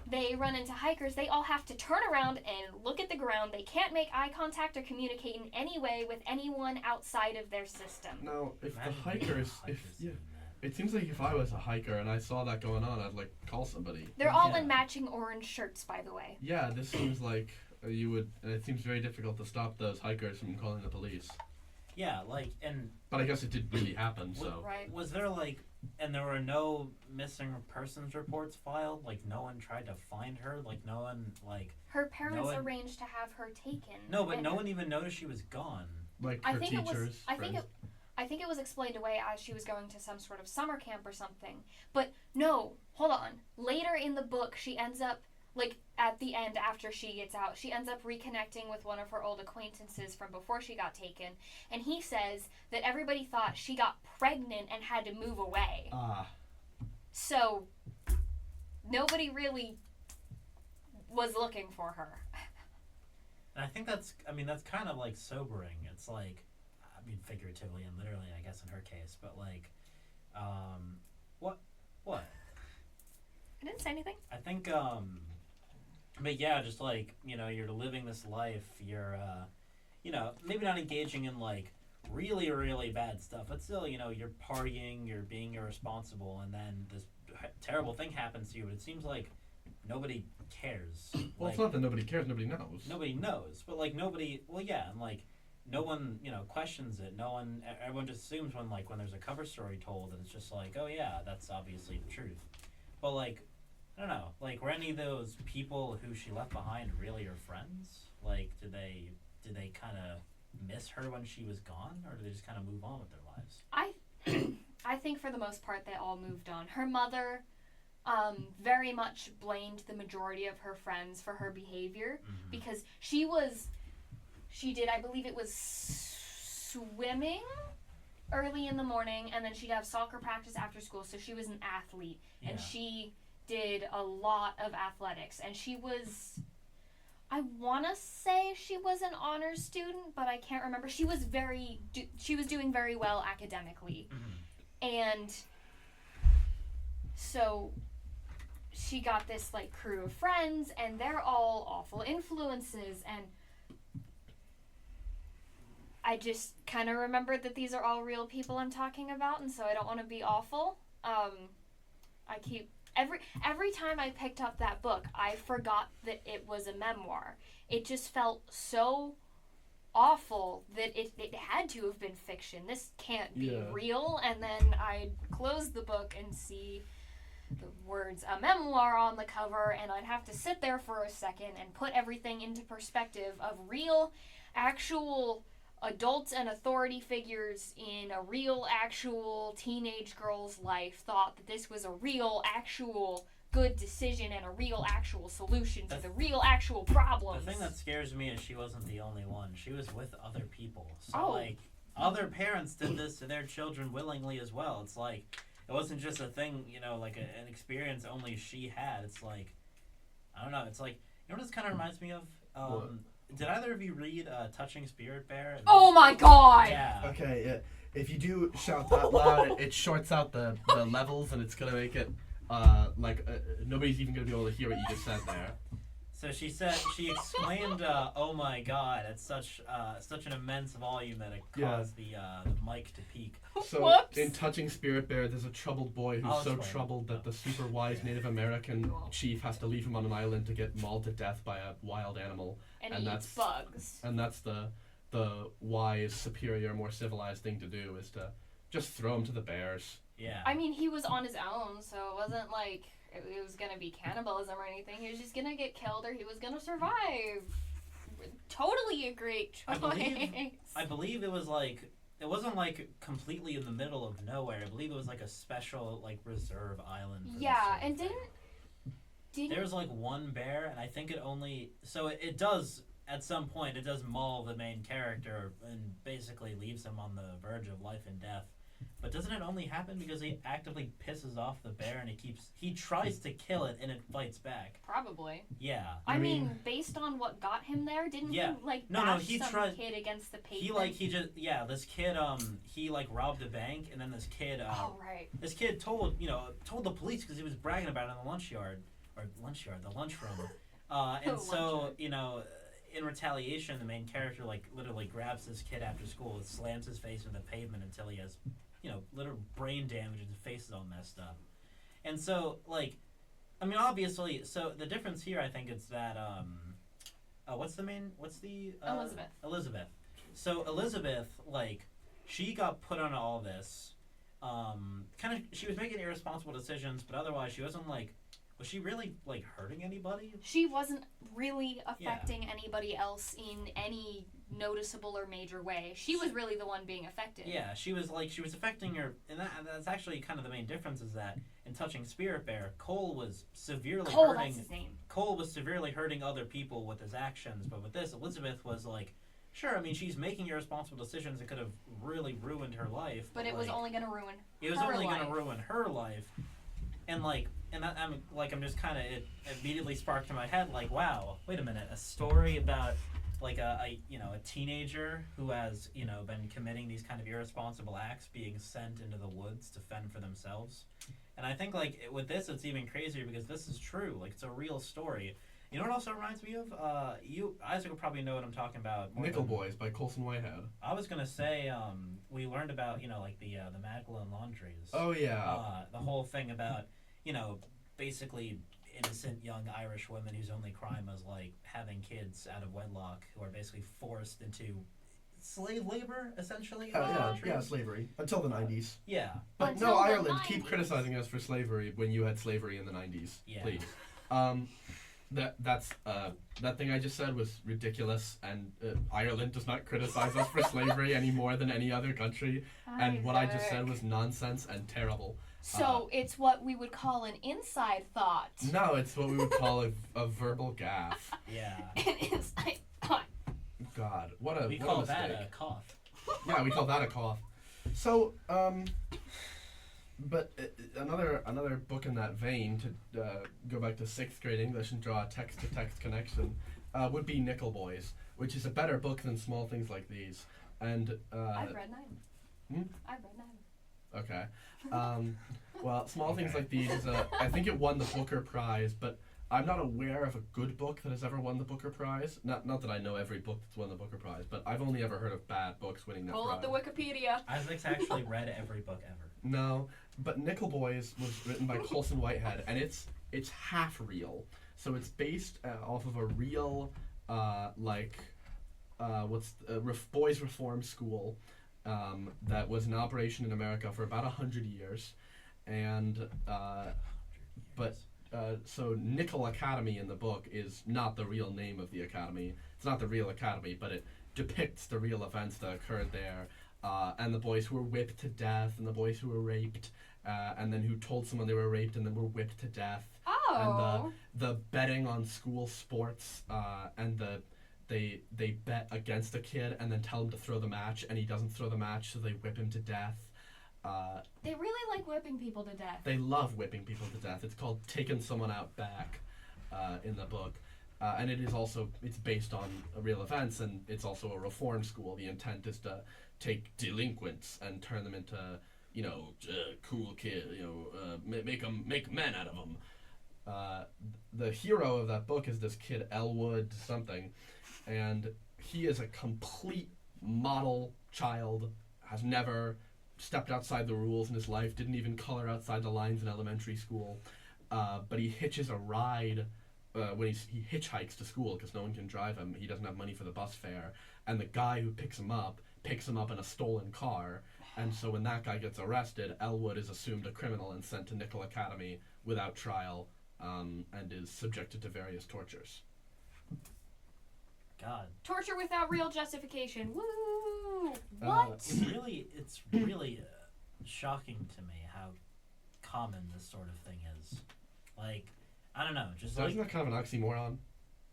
they run into hikers, they all have to turn around and look at the ground. They can't make eye contact or communicate in any way with anyone outside of their system. Now, if Imagine the being a hikers, hiker yeah, doing that. it seems like if I was a hiker and I saw that going on, I'd like call somebody. They're all Yeah. in matching orange shirts, by the way. Yeah, this seems like you would. It seems very difficult to stop those hikers from calling the police. Yeah, like, and But I guess it did really happen. So Right. was there like, and there were no missing persons reports filed? Like, no one tried to find her? Like, no one, like... Her parents one- arranged to have her taken. No, but and no one even noticed she was gone. like I her think it teachers, was. I think it was explained away as she was going to some sort of summer camp or something. But no, hold on. Later in the book, she ends up, like, at the end after she gets out, she ends up reconnecting with one of her old acquaintances from before she got taken. And he says that everybody thought she got pregnant and had to move away. So, nobody really was looking for her. And I think that's kind of, like, sobering. It's like, I mean, figuratively and literally, I guess, in her case. But, like, what? I didn't say anything. I think, but yeah, just like, you know, you're living this life, you're, you know, maybe not engaging in like really, really bad stuff, but still, you know, you're partying, you're being irresponsible, and then this terrible thing happens to you. But it seems like nobody cares. Well, it's not that nobody cares, nobody knows. Nobody knows, but like nobody. Well, yeah, and like no one, questions it. No one. Everyone just assumes when there's a cover story told, and it's just like, oh yeah, that's obviously the truth. But like, I don't know. Like, were any of those people who she left behind really her friends? Like, did they kind of miss her when she was gone, or did they just kind of move on with their lives? I think for the most part they all moved on. Her mother very much blamed the majority of her friends for her behavior because she did, I believe it was swimming early in the morning, and then she'd have soccer practice after school, so she was an athlete, and she did a lot of athletics, and she was, I want to say she was an honors student, but I can't remember. She was doing very well academically, and so she got this like crew of friends, and they're all awful influences, and I just kind of remembered that these are all real people I'm talking about, and so I don't want to be awful. I keep every time I picked up that book, I forgot that it was a memoir. It just felt so awful that it had to have been fiction. This can't be real. And then I'd close the book and see the words "a memoir" on the cover, and I'd have to sit there for a second and put everything into perspective of real, actual adults and authority figures in a real, actual teenage girl's life thought that this was a real, actual good decision and a real, actual solution to the real, actual problems. The thing that scares me is she wasn't the only one. She was with other people. So, other parents did this to their children willingly as well. It's like, it wasn't just a thing, like an experience only she had. It's like, I don't know. It's like, what this kind of reminds me of? Did either of you read Touching Spirit Bear? Oh my god! Yeah. Okay, yeah. If you do shout that loud, it shorts out the levels, and it's gonna make it nobody's even gonna be able to hear what you just said there. So she exclaimed, "Oh my God!" at such an immense volume that it caused the mic to peak. So Whoops. In Touching Spirit Bear, there's a troubled boy who's so troubled that the super wise Native American chief has to leave him on an island to get mauled to death by a wild animal. And he eats bugs. And that's the wise, superior, more civilized thing to do, is to just throw him to the bears. Yeah. I mean, he was on his own, so it wasn't like it was gonna be cannibalism or anything. He was just gonna get killed, or he was gonna survive. Totally a great choice. I believe it was like, it wasn't like completely in the middle of nowhere. I believe it was like a special like reserve island. And didn't there was like one bear, and I think it does at some point it does maul the main character and basically leaves him on the verge of life and death. But doesn't it only happen because he actively pisses off the bear, and he tries to kill it, and it fights back? Probably. Yeah. I mean, based on what got him there, didn't he bash some kid against the pavement? This kid he like robbed a bank, and then this kid this kid told the police because he was bragging about it in the lunchroom. And so in retaliation, the main character like literally grabs this kid after school and slams his face into the pavement until he has literal brain damage and his face is all messed up. And so obviously, so the difference here I think is that Elizabeth. So Elizabeth, like, she got put on all this she was making irresponsible decisions, but otherwise she wasn't like, was she really like hurting anybody? She wasn't really affecting anybody else in any noticeable or major way. She was really the one being affected. Yeah, she was affecting her, and that's actually kind of the main difference is that in Touching Spirit Bear, Cole was severely hurting. That's his name. Cole was severely hurting other people with his actions, but with this, Elizabeth was like, sure, I mean, she's making irresponsible decisions that could have really ruined her life. But it was only going to ruin her life. It was only going to ruin her life. And I'm just kind of, it immediately sparked in my head, like, wow, wait a minute, a story about like a teenager who has been committing these kind of irresponsible acts, being sent into the woods to fend for themselves. And I think like with this, it's even crazier because this is true. Like, it's a real story. You know what also reminds me of? Isaac will probably know what I'm talking about. Nickel Boys by Colson Whitehead. I was gonna say, we learned about like the Magdalene laundries. Oh yeah. The whole thing about basically innocent young Irish woman whose only crime was like having kids out of wedlock who are basically forced into slave labor, essentially. Yeah, slavery until the 90s. Yeah, but Until no, the Ireland, 90s. keep criticizing us for slavery when you had slavery in the 90s, Yeah. please. That thing I just said was ridiculous, and Ireland does not criticize us for slavery any more than any other country. And what I just said was nonsense and terrible. So it's what we would call an inside thought. No, it's what we would call a verbal gaffe. yeah. An inside thought. God, what a We what call a mistake. that a cough. Yeah, we call that a cough. So, but another book in that vein, to go back to 6th grade English and draw a text-to-text connection, would be Nickel Boys, which is a better book than Small Things Like These. And I've read neither. I've read neither. Okay. Well, Small Things Like These is I think it won the Booker Prize, but I'm not aware of a good book that has ever won the Booker Prize. Not that I know every book that's won the Booker Prize, but I've only ever heard of bad books winning that Pull prize. up the Wikipedia. Isaac's actually read every book ever. No, but Nickel Boys was written by Colson Whitehead, and it's half real. So it's based off of a real boys' reform school that was in operation in America for about 100 years, and so Nickel Academy in the book is not the real name of the academy. It's not the real academy, but it depicts the real events that occurred there, and the boys who were whipped to death, and the boys who were raped, and then who told someone they were raped and then were whipped to death. Oh. And the betting on school sports, and they bet against a kid and then tell him to throw the match, and he doesn't throw the match, so they whip him to death. They really like whipping people to death. They love whipping people to death. It's called Taking Someone Out Back in the book. And it's based on real events, and it's also a reform school. The intent is to take delinquents and turn them into, cool kids, make men out of them. The hero of that book is this kid, Elwood something, and he is a complete model child, has never stepped outside the rules in his life, didn't even color outside the lines in elementary school, but he hitches a ride when he hitchhikes to school because no one can drive him. He doesn't have money for the bus fare, and the guy who picks him up in a stolen car, and so when that guy gets arrested, Elwood is assumed a criminal and sent to Nickel Academy without trial, and is subjected to various tortures. God. Torture without real justification. Woo! What? It's really shocking to me how common this sort of thing is. Like, I don't know, just So isn't that kind of an oxymoron?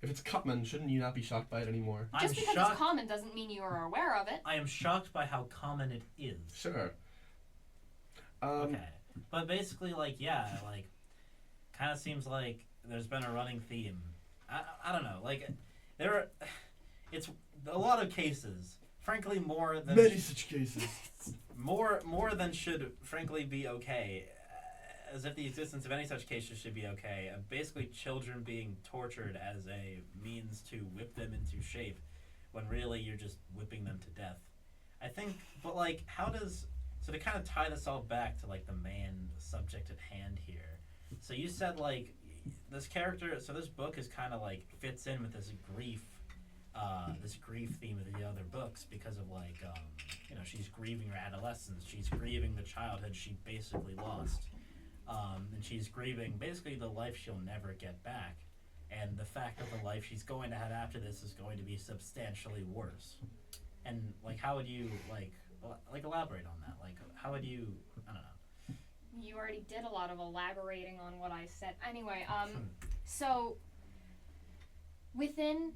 If it's common, shouldn't you not be shocked by it anymore? Just because it's common doesn't mean you are aware of it. I am shocked by how common it is. Sure. Okay. But basically, kind of seems like there's been a running theme. I don't know, it's a lot of cases, frankly more than... Many such cases. More than should, frankly, be okay. As if the existence of any such cases should be okay. Basically, children being tortured as a means to whip them into shape, when really you're just whipping them to death. I think, but so to kind of tie this all back to the main subject at hand here. So you said this character, so this book is kind of fits in with this grief theme of the other books because of she's grieving her adolescence, she's grieving the childhood she basically lost. And she's grieving basically the life she'll never get back, and the fact that the life she's going to have after this is going to be substantially worse. And how would you elaborate on that? How would you? I don't know. You already did a lot of elaborating on what I said. Anyway, so within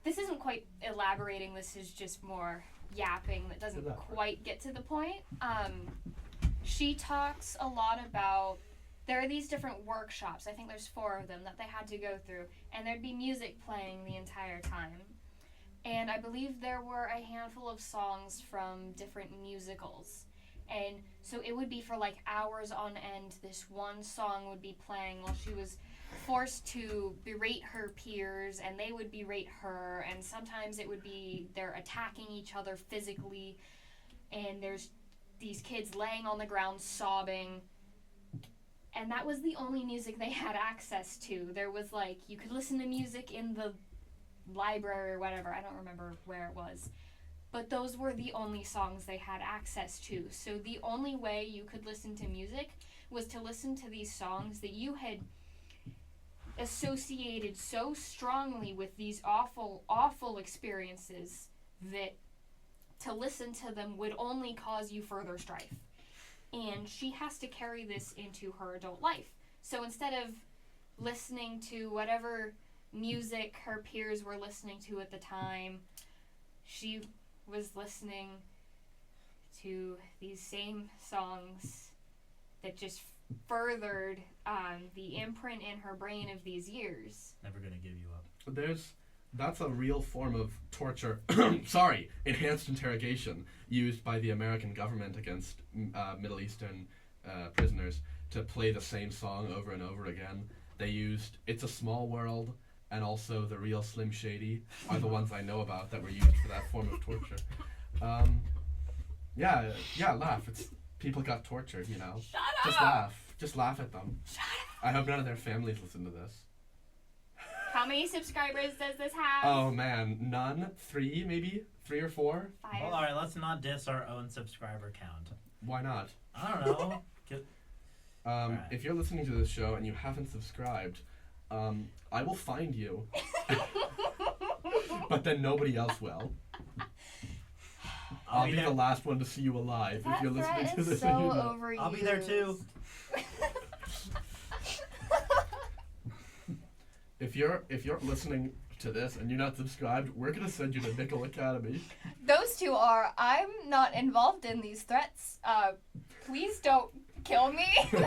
this isn't quite elaborating. This is just more yapping that doesn't quite get to the point. She talks a lot about, there are these different workshops, I think there's 4 of them that they had to go through, and there'd be music playing the entire time. And I believe there were a handful of songs from different musicals. And so it would be for hours on end, this one song would be playing while she was forced to berate her peers, and they would berate her, and sometimes it would be they're attacking each other physically, and there's these kids laying on the ground sobbing, And that was the only music they had access to. There was, like, you could listen to music in the library or whatever. I don't remember where it was. But those were the only songs they had access to. So the only way you could listen to music was to listen to these songs that you had associated so strongly with these awful, awful experiences that to listen to them would only cause you further strife. And she has to carry this into her adult life. So instead of listening to whatever music her peers were listening to at the time, she was listening to these same songs that just furthered the imprint in her brain of these years. Never gonna give you up. That's a real form of torture. Enhanced interrogation used by the American government against Middle Eastern prisoners to play the same song over and over again. They used "It's a Small World" and also "The Real Slim Shady" are the ones I know about that were used for that form of torture. Laugh. It's people got tortured, you know. Shut Just up! laugh. Just laugh at them. Shut up! I hope none of their families listen to this. How many subscribers does this have? Oh man, none? 3 maybe? 3 or 4? 5. Well, alright, let's not diss our own subscriber count. Why not? I don't know. Right. If you're listening to this show and you haven't subscribed, I will find you. But then nobody else will. I'll be the last one to see you alive if you're listening to this. So overused. I'll be there too. If you're listening to this and you're not subscribed, we're gonna send you to Nickel Academy. Those two are. I'm not involved in these threats. Please don't kill me. Please,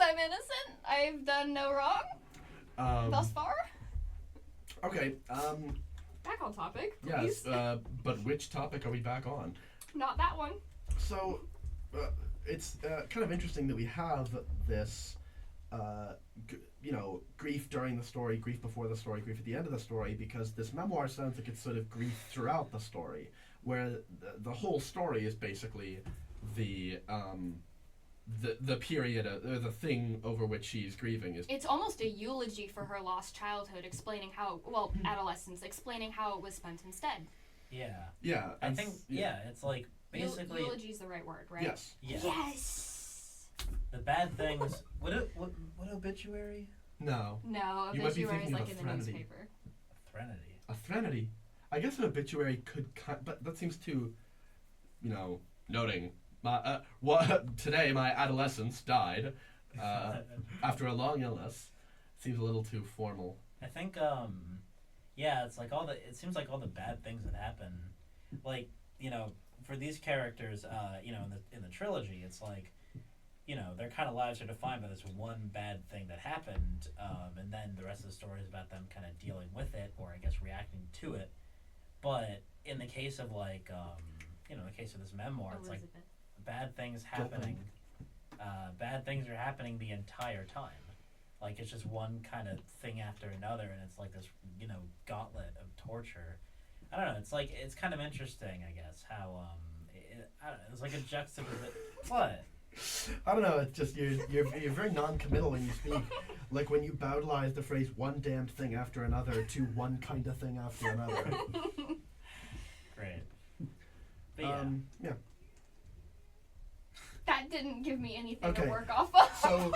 I'm innocent. I've done no wrong thus far. Okay. Back on topic, Yes. please. But which topic are we back on? Not that one. So, it's kind of interesting that we have this, grief during the story, grief before the story, grief at the end of the story, because this memoir sounds like it's sort of grief throughout the story, where the whole story is basically the period, or the thing over which she's grieving is. It's almost a eulogy for her lost childhood, explaining how, adolescence, explaining how it was spent instead. Yeah. Yeah. I think, it's like, basically... Eulogy's the right word, right? Yes. Yeah. Yes! The bad things... What obituary? No. No, You might be obituary is thinking of like a in the threnody. newspaper. Threnody. A threnody. I guess an obituary could, but that seems too, noting. Today my adolescence died after a long illness. Seems a little too formal. I think, it's like it seems like all the bad things that happen, like, for these characters, in the trilogy, it's like, their kind of lives are defined by this one bad thing that happened, and then the rest of the story is about them kind of dealing with it, or I guess reacting to it. But in the case of like, in the case of this memoir, it's like bad things happening. Bad things are happening the entire time. Like it's just one kind of thing after another, and it's like this, gauntlet of torture. I don't know. It's like it's kind of interesting, I guess, how I don't know, it's like a juxtaposition. What? I don't know. It's just you're very non-committal when you speak. Like when you bowdlize the phrase "one damned thing after another" to "one kind of thing after another." Great. But yeah. That didn't give me anything Okay. to work off of. So,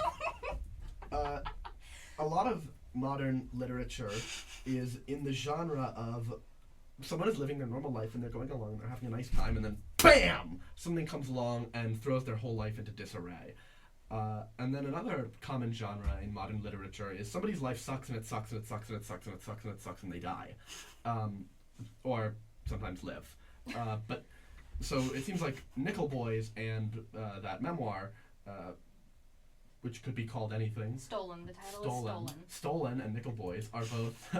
a lot of modern literature is in the genre of someone is living their normal life and they're going along, they're having a nice time, and then BAM! Something comes along and throws their whole life into disarray. And then another common genre in modern literature is somebody's life sucks and it sucks and it sucks and it sucks and it sucks and it sucks and they die. Or sometimes live. But so it seems like Nickel Boys and that memoir, which could be called anything. Stolen. The title is Stolen. Stolen and Nickel Boys are both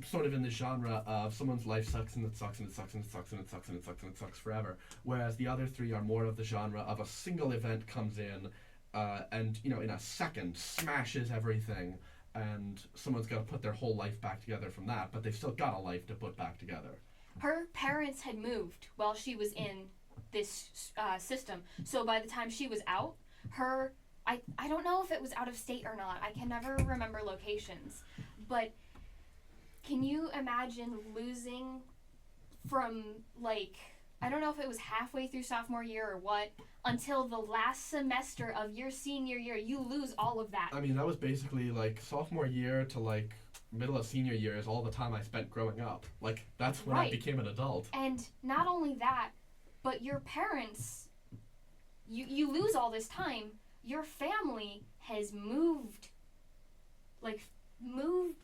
sort of in the genre of someone's life sucks and it sucks and it sucks and it sucks and it sucks and it sucks and it sucks forever. Whereas the other three are more of the genre of a single event comes in and, in a second smashes everything, and someone's got to put their whole life back together from that, but they've still got a life to put back together. Her parents had moved while she was in this system. So by the time she was out, I don't know if it was out of state or not. I can never remember locations. But can you imagine losing from, like, I don't know if it was halfway through sophomore year or what, until the last semester of your senior year, you lose all of that. I mean, that was basically, like, sophomore year to, like, middle of senior year is all the time I spent growing up. Like, that's when I became an adult. And not only that, but your parents, you lose all this time. Your family has moved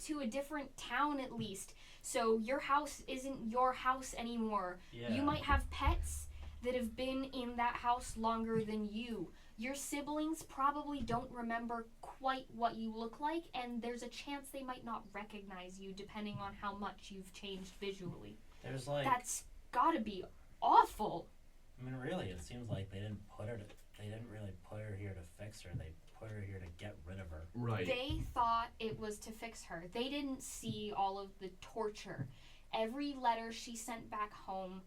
to a different town at least. So your house isn't your house anymore. Yeah. You might have pets that have been in that house longer than you. Your siblings probably don't remember quite what you look like, and there's a chance they might not recognize you depending on how much you've changed visually. There's like That's gotta be awful. I mean, really, it seems like they didn't really put her here to fix her. They put her here to get rid of her. Right. They thought it was to fix her. They didn't see all of the torture. Every letter she sent back home,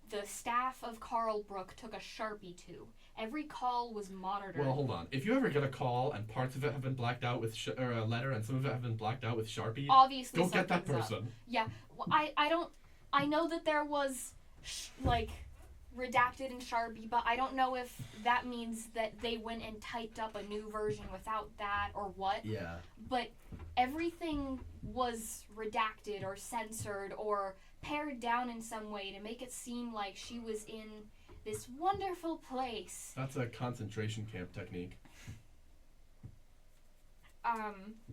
the staff of Carlbrook took a Sharpie to. Every call was monitored. Well, hold on. If you ever get a call and parts of it have been blacked out with or a letter and some of it have been blacked out with Sharpie, obviously don't get that something's up. person. Yeah, well, I know that there was redacted in Sharpie, but I don't know if that means that they went and typed up a new version without that or what. Yeah. But everything was redacted or censored or pared down in some way to make it seem like she was in this wonderful place. That's a concentration camp technique.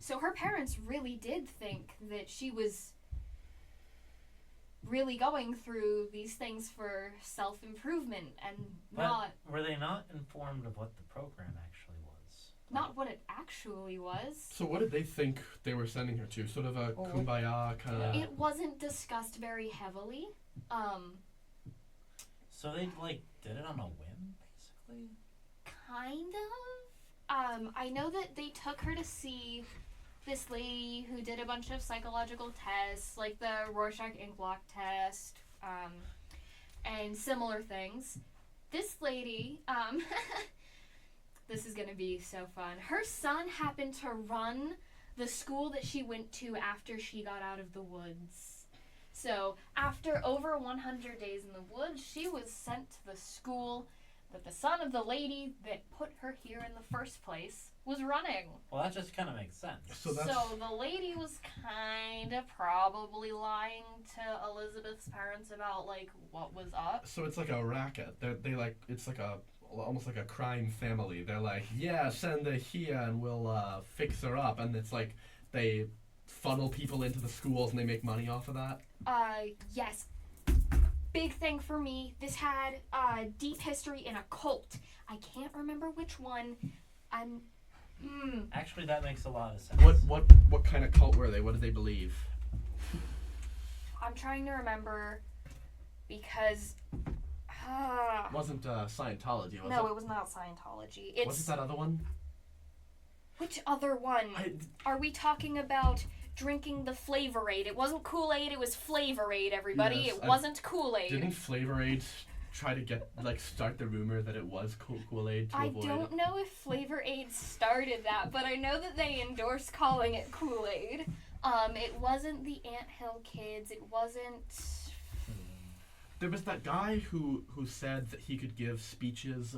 So her parents really did think that she was really going through these things for self-improvement and Were they not informed of what the program actually was? Not what it actually was. So what did they think they were sending her to? Sort of a kumbaya kind of... It wasn't discussed very heavily. So they, did it on a whim, basically? Kind of. I know that they took her to see this lady who did a bunch of psychological tests, like the Rorschach ink block test, and similar things. This lady, this is gonna be so fun. Her son happened to run the school that she went to after she got out of the woods. So after over 100 days in the woods, she was sent to the school that the son of the lady that put her here in the first place was running. Well, that just kind of makes sense. So the lady was kind of probably lying to Elizabeth's parents about, what was up. So it's like a racket. It's like almost like a crime family. They're like, yeah, send her here and we'll fix her up. And it's like they funnel people into the schools and they make money off of that. Yes. Big thing for me. This had deep history in a cult. I can't remember which one. Actually, that makes a lot of sense. What kind of cult were they? What did they believe? I'm trying to remember because It wasn't Scientology, was it? No, it was not Scientology. What's that other one? Which other one? Are we talking about drinking the Flavor Aid? It wasn't Kool-Aid, it was Flavor Aid, everybody. Yes, it wasn't Kool-Aid. Didn't Flavor Aid try to get start the rumor that it was Kool-Aid to avoid? I don't know if Flavor Aid started that, but I know that they endorsed calling it Kool-Aid. It wasn't the Anthill Kids. It wasn't. There was that guy who said that he could give speeches,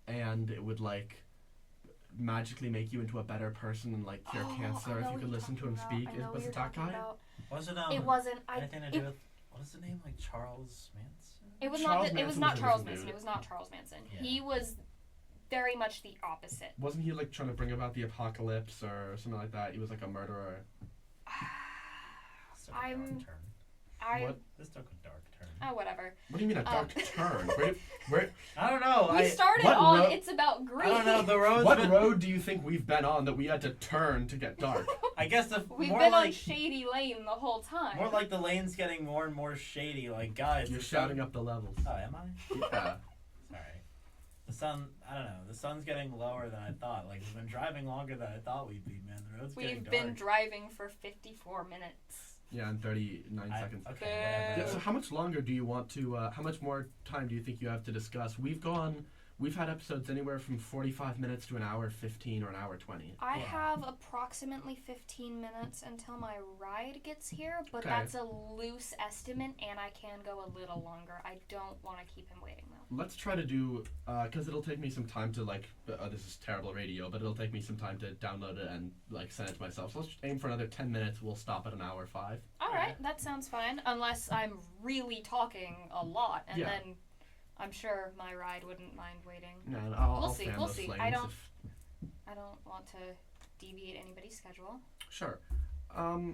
and it would magically make you into a better person and cure cancer if you could listen to him speak. Was it that guy? Was it It wasn't. anything to do with what is the name? Charles Manson? It was Charles not. It was Manson not was a Charles different Manson. dude. It was not Charles Manson. Yeah. He was very much the opposite. Wasn't he trying to bring about the apocalypse or something like that? He was a murderer. This took a dark turn. What? This took a dark turn. Oh, whatever. What do you mean a dark turn? Where? I don't know. We started what on road- It's About Green. I don't know. The road's What been, road do you think we've been on that we had to turn to get dark? I guess We've more been on like Shady Lane the whole time. more like the lane's getting more and more shady. Guys, You're the shouting sun- up the levels. Oh, am I? Yeah. Sorry. The sun. I don't know. The sun's getting lower than I thought. We've been driving longer than I thought we'd be. Man, the road's getting We've dark. been driving for 54 minutes. Yeah, and 39 seconds. Okay, Yeah, whatever. so how much longer do you want to, how much more time do you think you have to discuss? We've had episodes anywhere from 45 minutes to an hour 15 or an hour 20. I Yeah. have approximately 15 minutes until my ride gets here, but Okay. that's a loose estimate, and I can go a little longer. I don't want to keep him waiting, though. Let's try to do, because it'll take me some time to, like, this is terrible radio, but it'll take me some time to download it and, like, send it to myself. So let's aim for another 10 minutes. We'll stop at an hour 5. All right, that sounds fine, unless I'm really talking a lot, and Yeah. then I'm sure my ride wouldn't mind waiting. No, I'll We'll see, fan we'll those see. flames I don't- if- I don't want to deviate anybody's schedule. Sure. All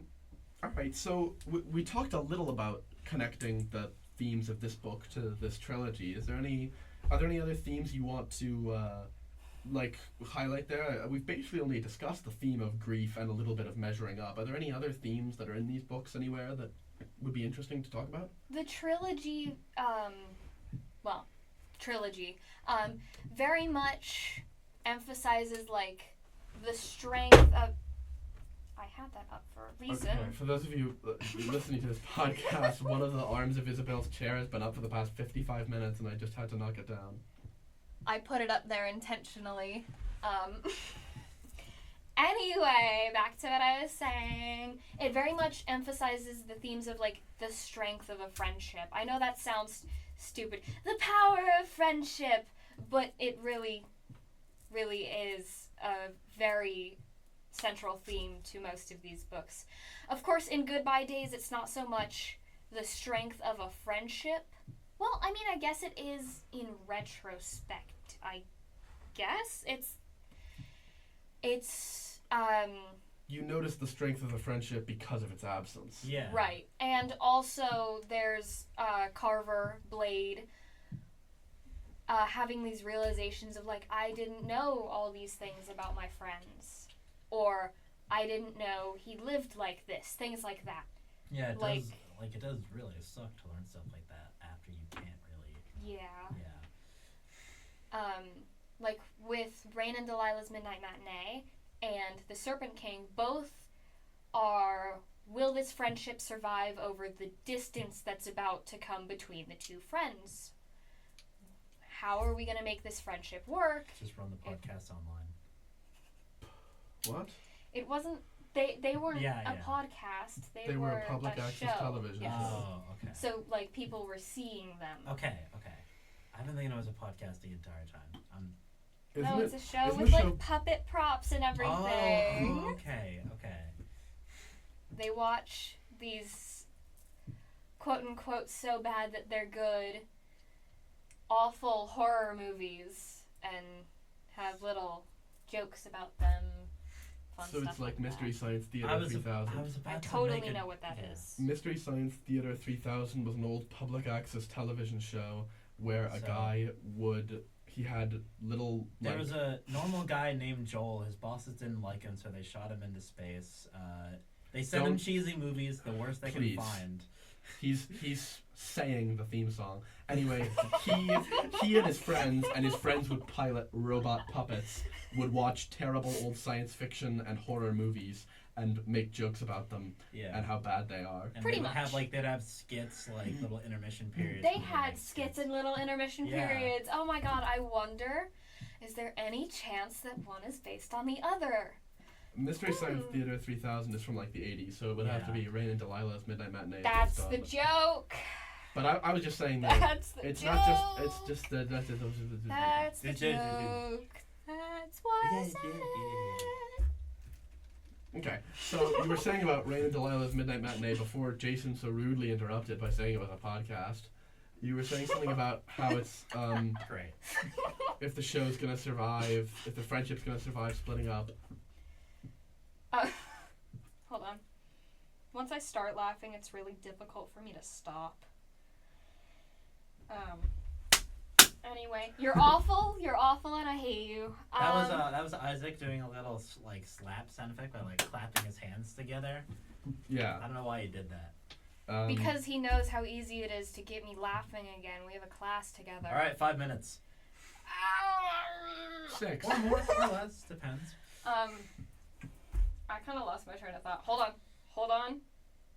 right. So we talked a little about connecting the themes of this book to this trilogy. Are there any other themes you want to like highlight there? We've basically only discussed the theme of grief and a little bit of measuring up. Are there any other themes that are in these books anywhere that would be interesting to talk about? The trilogy, very much emphasizes, like, the strength of... I had that up for a reason. Okay. For those of you listening to this podcast, one of the arms of Isabel's chair has been up for the past 55 minutes, and I just had to knock it down. I put it up there intentionally. Anyway, back to what I was saying. It very much emphasizes the themes of, like, the strength of a friendship. I know that sounds stupid. The power of friendship! But it really, really is a very central theme to most of these books. Of course, in Goodbye Days, it's not so much the strength of a friendship. Well, I mean, I guess it is in retrospect. I guess it's You notice the strength of the friendship because of its absence. Yeah. right. And also there's Carver, Blade, having these realizations of, like, I didn't know all these things about my friends, or I didn't know he lived like this, things like that. Yeah, it Like- does. Like, it does really suck to learn stuff like that after you can't really. Yeah. Yeah. Like with Rain and Delilah's Midnight Matinee and The Serpent King, both are, will this friendship survive over the distance that's about to come between the two friends? How are we going to make this friendship work? Just run the podcast online. What? It wasn't, they weren't Yeah, a yeah. podcast. They were a public a access show. television Yes. Oh, okay. So, like, people were seeing them. Okay. I've been thinking it was a podcast the entire time. No, it's a show isn't with, the like, show- puppet props and everything. Oh, okay. They watch these quote-unquote so bad that they're good awful horror movies and have little jokes about them, fun So stuff it's like that. Mystery Science Theater I was 3000. I about to totally make know what that yeah. is. Mystery Science Theater 3000 was an old public access television show where a So- guy he had little, There like, was a normal guy named Joel. His bosses didn't like him, so they shot him into space. They sent him Don't- cheesy movies, the worst they Please. could find. he's saying the theme song. Anyway, he and his friends would pilot robot puppets, would watch terrible old science fiction and horror movies and make jokes about them Yeah. and how bad they are. And Pretty they would much. have they'd have skits, like little intermission periods. They where they'd had make skits and little intermission Yeah. periods. Oh my god, I wonder, is there any chance that one is based on the other? Mystery Science Theater 3000 is from like the 80s, so it would have to Yeah. be Rain and Delilah's Midnight Matinee. That's based the on- joke. But I was just saying that That's the it's joke. not just, it's just the... That's the joke. That's why I said it. Okay, so you were saying about Rain and Delilah's Midnight Matinee before Jason so rudely interrupted by saying it was a podcast. You were saying something about how it's, Great. if the show's gonna survive, if the friendship's gonna survive splitting up. Hold on. Once I start laughing, it's really difficult for me to stop. Anyway, you're awful, and I hate you. That was Isaac doing a little like slap sound effect by like clapping his hands together. Yeah. I don't know why he did that. Because he knows how easy it is to get me laughing again. We have a class together. All right, 5 minutes. 6. Or more or less, depends. I kind of lost my train of thought. Hold on.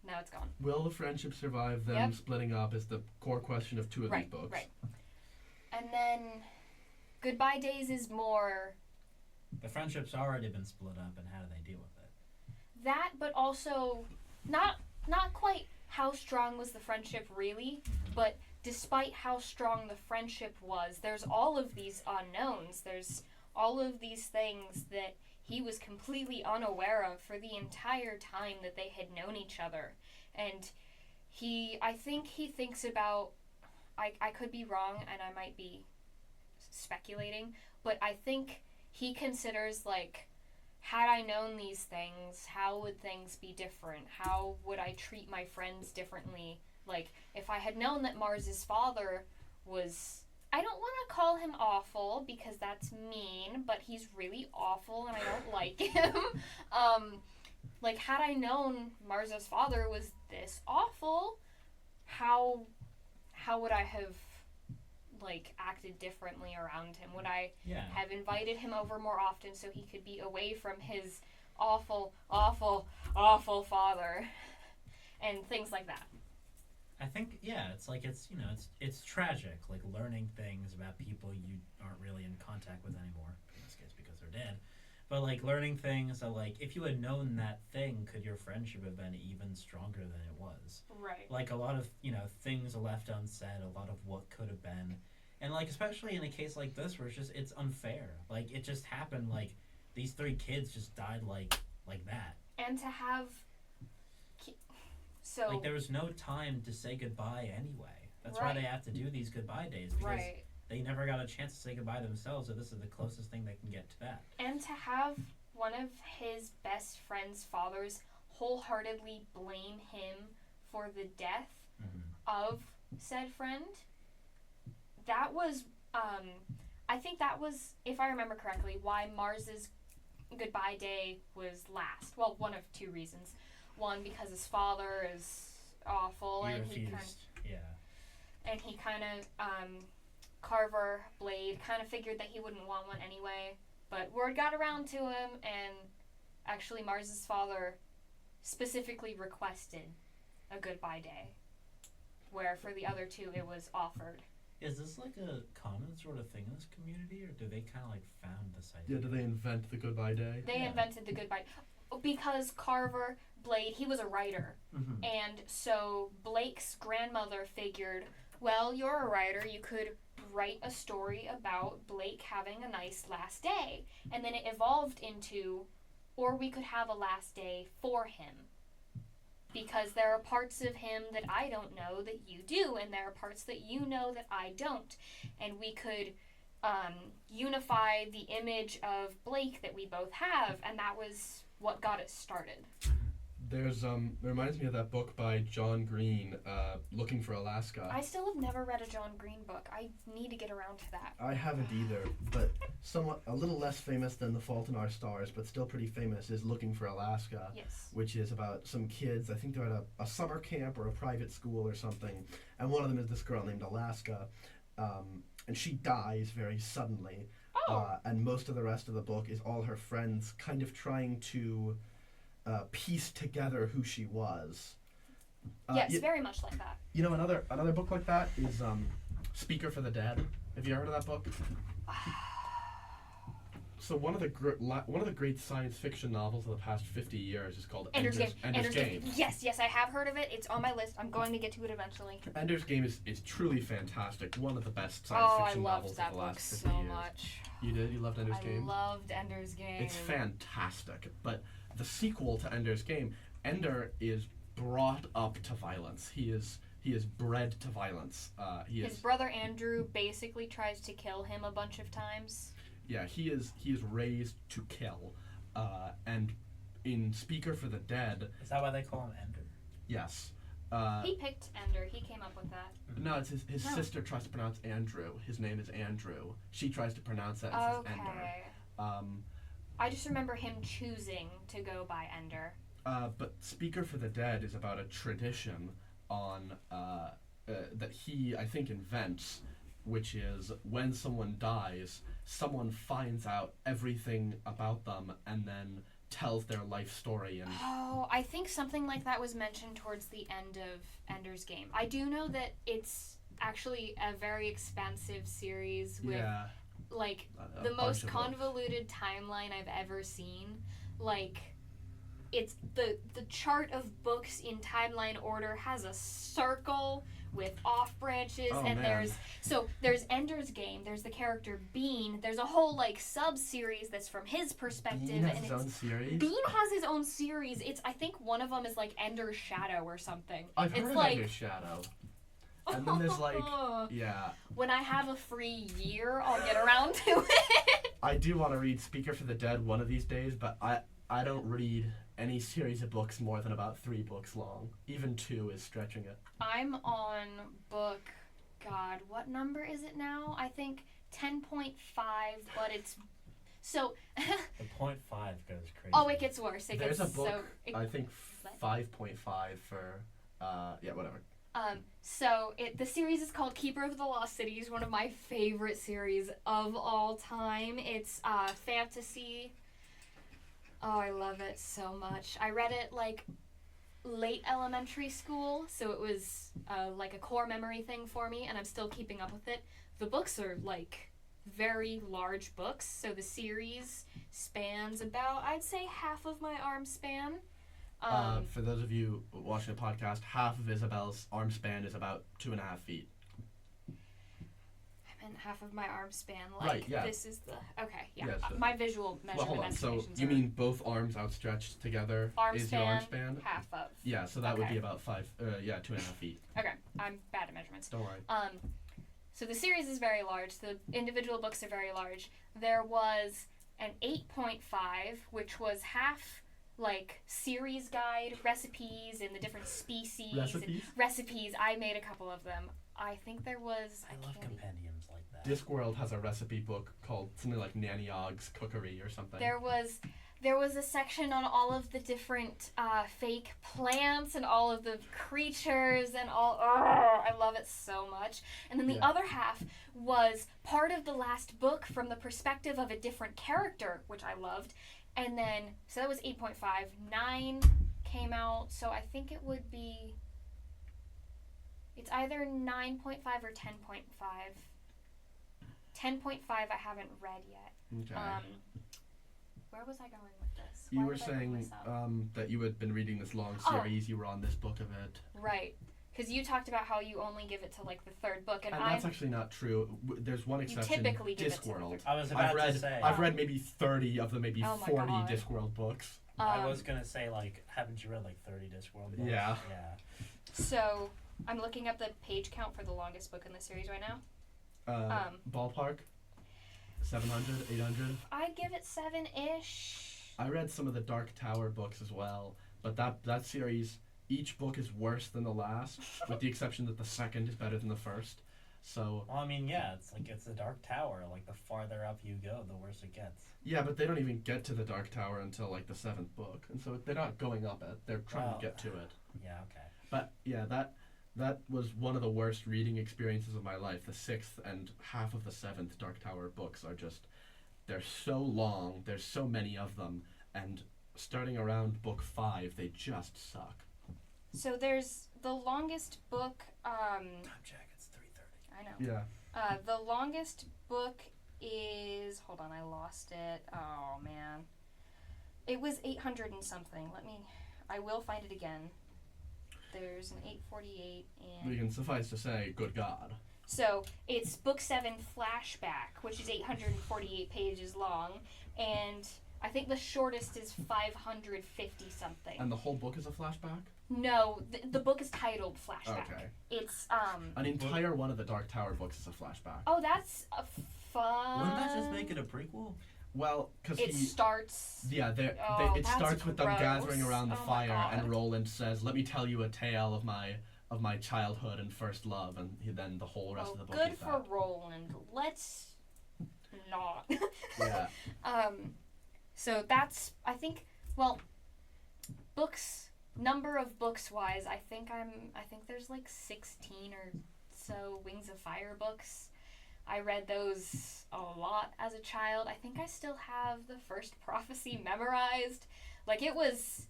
now it's gone. Will the friendship survive them splitting up is the core question of two of these books. Right. And then Goodbye Days is more... The friendship's already been split up, and how do they deal with it? That, but also not quite how strong was the friendship really, but despite how strong the friendship was, there's all of these unknowns. There's all of these things that he was completely unaware of for the entire time that they had known each other. And I think he thinks about, I could be wrong and I might be speculating, but I think he considers, like, had I known these things, how would things be different? How would I treat my friends differently? Like, if I had known that Mars's father was... I don't want to call him awful, because that's mean, but he's really awful and I don't like him. Like, had I known Mars's father was this awful, how would I have, like, acted differently around him? Would I have invited him over more often so he could be away from his awful, awful, awful father? And things like that. I think, it's like, it's tragic, like, learning things about people you aren't really in contact with anymore, in this case because they're dead, but, like, learning things that, like, if you had known that thing, could your friendship have been even stronger than it was? Right. Like, a lot of, things are left unsaid, a lot of what could have been, and, like, especially in a case like this, where it's unfair, like, it just happened, like, these 3 kids just died, like that. And to have... So, like, there was no time to say goodbye anyway. That's why they have to do these goodbye days, because they never got a chance to say goodbye themselves, so this is the closest thing they can get to that. And to have one of his best friend's fathers wholeheartedly blame him for the death of said friend, that was, I think that was, if I remember correctly, why Mars's goodbye day was last. Well, one of 2 reasons. One, because his father is awful, and he kind of, Carver, Blade, kind of figured that he wouldn't want one anyway, but word got around to him, and actually Mars's father specifically requested a goodbye day, where for the other 2 it was offered. Is this like a common sort of thing in this community, or do they kind of like found this idea? Yeah, do they invent the goodbye day? They invented the goodbye, because Carver, Blade, he was a writer, and so Blake's grandmother figured, well, you're a writer, you could write a story about Blake having a nice last day, and then it evolved into, or we could have a last day for him, because there are parts of him that I don't know that you do, and there are parts that you know that I don't, and we could unify the image of Blake that we both have, and that was what got it started. There's it reminds me of that book by John Green, Looking for Alaska. I still have never read a John Green book. I need to get around to that. I haven't either, but a little less famous than The Fault in Our Stars, but still pretty famous, is Looking for Alaska. Yes. Which is about some kids, I think they're at a summer camp or a private school or something, and one of them is this girl named Alaska, and she dies very suddenly. And most of the rest of the book is all her friends kind of trying to piece together who she was. Yes, very much like that. You know, another book like that is Speaker for the Dead. Have you heard of that book? So one of the great science fiction novels of the past 50 years is called Ender's Game. Yes, I have heard of it. It's on my list. I'm going to get to it eventually. Ender's Game is truly fantastic. One of the best science fiction novels of the last 50 years. I loved that book so much. You did? You loved Ender's Game? I loved Ender's Game. It's fantastic. But the sequel to Ender's Game, Ender is brought up to violence. He is bred to violence. His brother Andrew basically tries to kill him a bunch of times. Yeah, he is raised to kill. And in Speaker for the Dead... Is that why they call him Ender? Yes. He picked Ender. He came up with that. No, it's his sister tries to pronounce Andrew. His name is Andrew. She tries to pronounce it and says Ender. I just remember him choosing to go by Ender. But Speaker for the Dead is about a tradition on that he, I think, invents, which is when someone dies, someone finds out everything about them and then tells their life story. And I think something like that was mentioned towards the end of Ender's Game. I do know that it's actually a very expansive series with like the most convoluted timeline I've ever seen. Like, it's the chart of books in timeline order has a circle with off branches, and there's Ender's Game, there's the character Bean, there's a whole like sub series that's from his perspective. Bean has his own series? Bean has his own series. It's, I think one of them is like Ender's Shadow or something. I've heard of Ender's Shadow. And then there's like, when I have a free year, I'll get around to it. I do want to read Speaker for the Dead one of these days, but I don't read any series of books more than about 3 books long. Even 2 is stretching it. I'm on book, God, what number is it now? I think 10.5, but it's so. The 0.5 goes crazy. Oh, it gets worse. There's a book, I think 5.5 for, whatever. So the series is called Keeper of the Lost Cities, one of my favorite series of all time. It's fantasy. Oh, I love it so much. I read it like late elementary school, so it was like a core memory thing for me, and I'm still keeping up with it. The books are like very large books, so the series spans about, I'd say, half of my arm span. For those of you watching the podcast, half of Isabel's arm span is about 2.5 feet. I meant half of my arm span. Like, right, yeah. This is the... Okay, yeah. Yes, my visual measurement hold on. So you are mean both arms outstretched together is your arm span? Half of. Yeah, so that would be about 2.5 feet. Okay, I'm bad at measurements. Don't worry. So the series is very large. The individual books are very large. There was an 8.5, which was half... like series guide, recipes, and the different species. Recipes. I made a couple of them. I think there was... I love compendiums like that. Discworld has a recipe book called something like Nanny Ogg's Cookery or something. There was a section on all of the different fake plants and all of the creatures and all... I love it so much. And then the other half was part of the last book from the perspective of a different character, which I loved. And then, so that was 8.5. 9 came out, so I think it would be, it's either 9.5 or 10.5. 10.5 I haven't read yet. Okay. Where was I going with this? You were saying that you had been reading this long series, you were on this book of it. Right. Because you talked about how you only give it to like the 3rd book, and that's actually not true. There's one exception. You typically give Discworld. it to I was about to say. I've read maybe 30 of the maybe 40 Discworld books. I was gonna say, like, haven't you read like 30 Discworld books? Yeah. So I'm looking up the page count for the longest book in the series right now. Ballpark. 700, 800. I'd give it 7-ish. I read some of the Dark Tower books as well, but that series. Each book is worse than the last, with the exception that the second is better than the first. So. Well, I mean, yeah, it's the Dark Tower. Like, the farther up you go, the worse it gets. Yeah, but they don't even get to the Dark Tower until like the 7th book, and so they're not going up it. They're trying to get to it. Yeah. Okay. But yeah, that was one of the worst reading experiences of my life. The 6th and half of the 7th Dark Tower books are just, they're so long. There's so many of them, and starting around book 5, they just suck. So there's the longest book. Time check. It's 3:30. I know. Yeah. The longest book is. Hold on, I lost it. Oh man. It was 800 and something. I will find it again. There's an 848 and. We can suffice to say, good God. So it's book 7 flashback, which is 848 pages long, and I think the shortest is 550 something. And the whole book is a flashback? No, the book is titled Flashback. Okay. It's an entire one of the Dark Tower books is a flashback. Oh, that's a fun. Wouldn't that just make it a prequel? Well, because it starts. Yeah, it starts with them gathering around the fire, and Roland says, "Let me tell you a tale of my childhood and first love," and then the whole rest of the book. Good is for that. Roland. Let's not. Yeah. So that's, I think, well, number of books wise, I think there's like 16 or so Wings of Fire books. I read those a lot as a child. I think I still have the first prophecy memorized. Like, it was...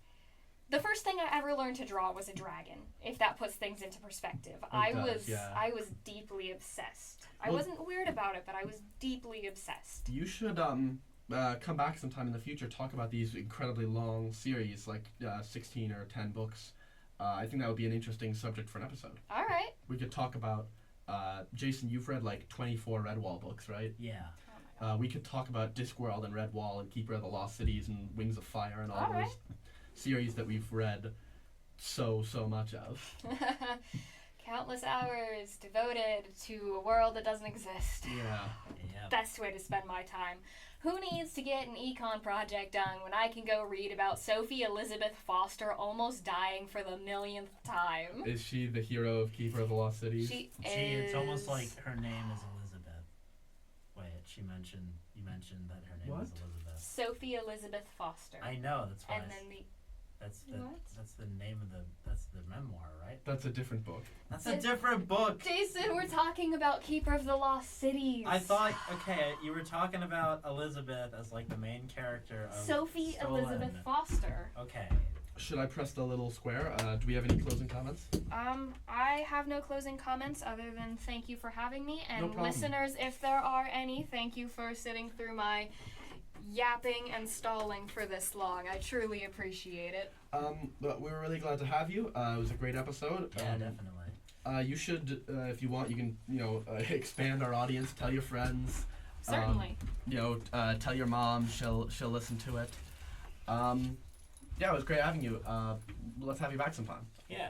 The first thing I ever learned to draw was a dragon, if that puts things into perspective. I was deeply obsessed. I wasn't weird about it, but I was deeply obsessed. You should come back sometime in the future, talk about these incredibly long series, like 16 or 10 books. I think that would be an interesting subject for an episode. All right. We could talk about, Jason, you've read like 24 Redwall books, right? Yeah. Oh my God. We could talk about Discworld and Redwall and Keeper of the Lost Cities and Wings of Fire and all those series that we've read so much of. Countless hours devoted to a world that doesn't exist. Yeah. Best way to spend my time. Who needs to get an econ project done when I can go read about Sophie Elizabeth Foster almost dying for the millionth time? Is she the hero of Keeper of the Lost Cities? She is. It's almost like her name is Elizabeth. Wait, you mentioned that her name is Elizabeth. Sophie Elizabeth Foster. I know, that's why. And then that's the name of that's the memoir, right? That's a different book. That's a different book. Jason, we're talking about Keeper of the Lost Cities. I thought, okay, you were talking about Elizabeth as like the main character of Sophie Stolen. Elizabeth Foster. Okay. Should I press the little square? Do we have any closing comments? I have no closing comments other than thank you for having me. And No problem. listeners, if there are any, thank you for sitting through my yapping and stalling for this long. I truly appreciate it. But we were really glad to have you. It was a great episode. Yeah, definitely. You should, if you want, you can, expand our audience. Tell your friends. Certainly. Tell your mom. She'll listen to it. Yeah, it was great having you. Let's have you back sometime. Yeah.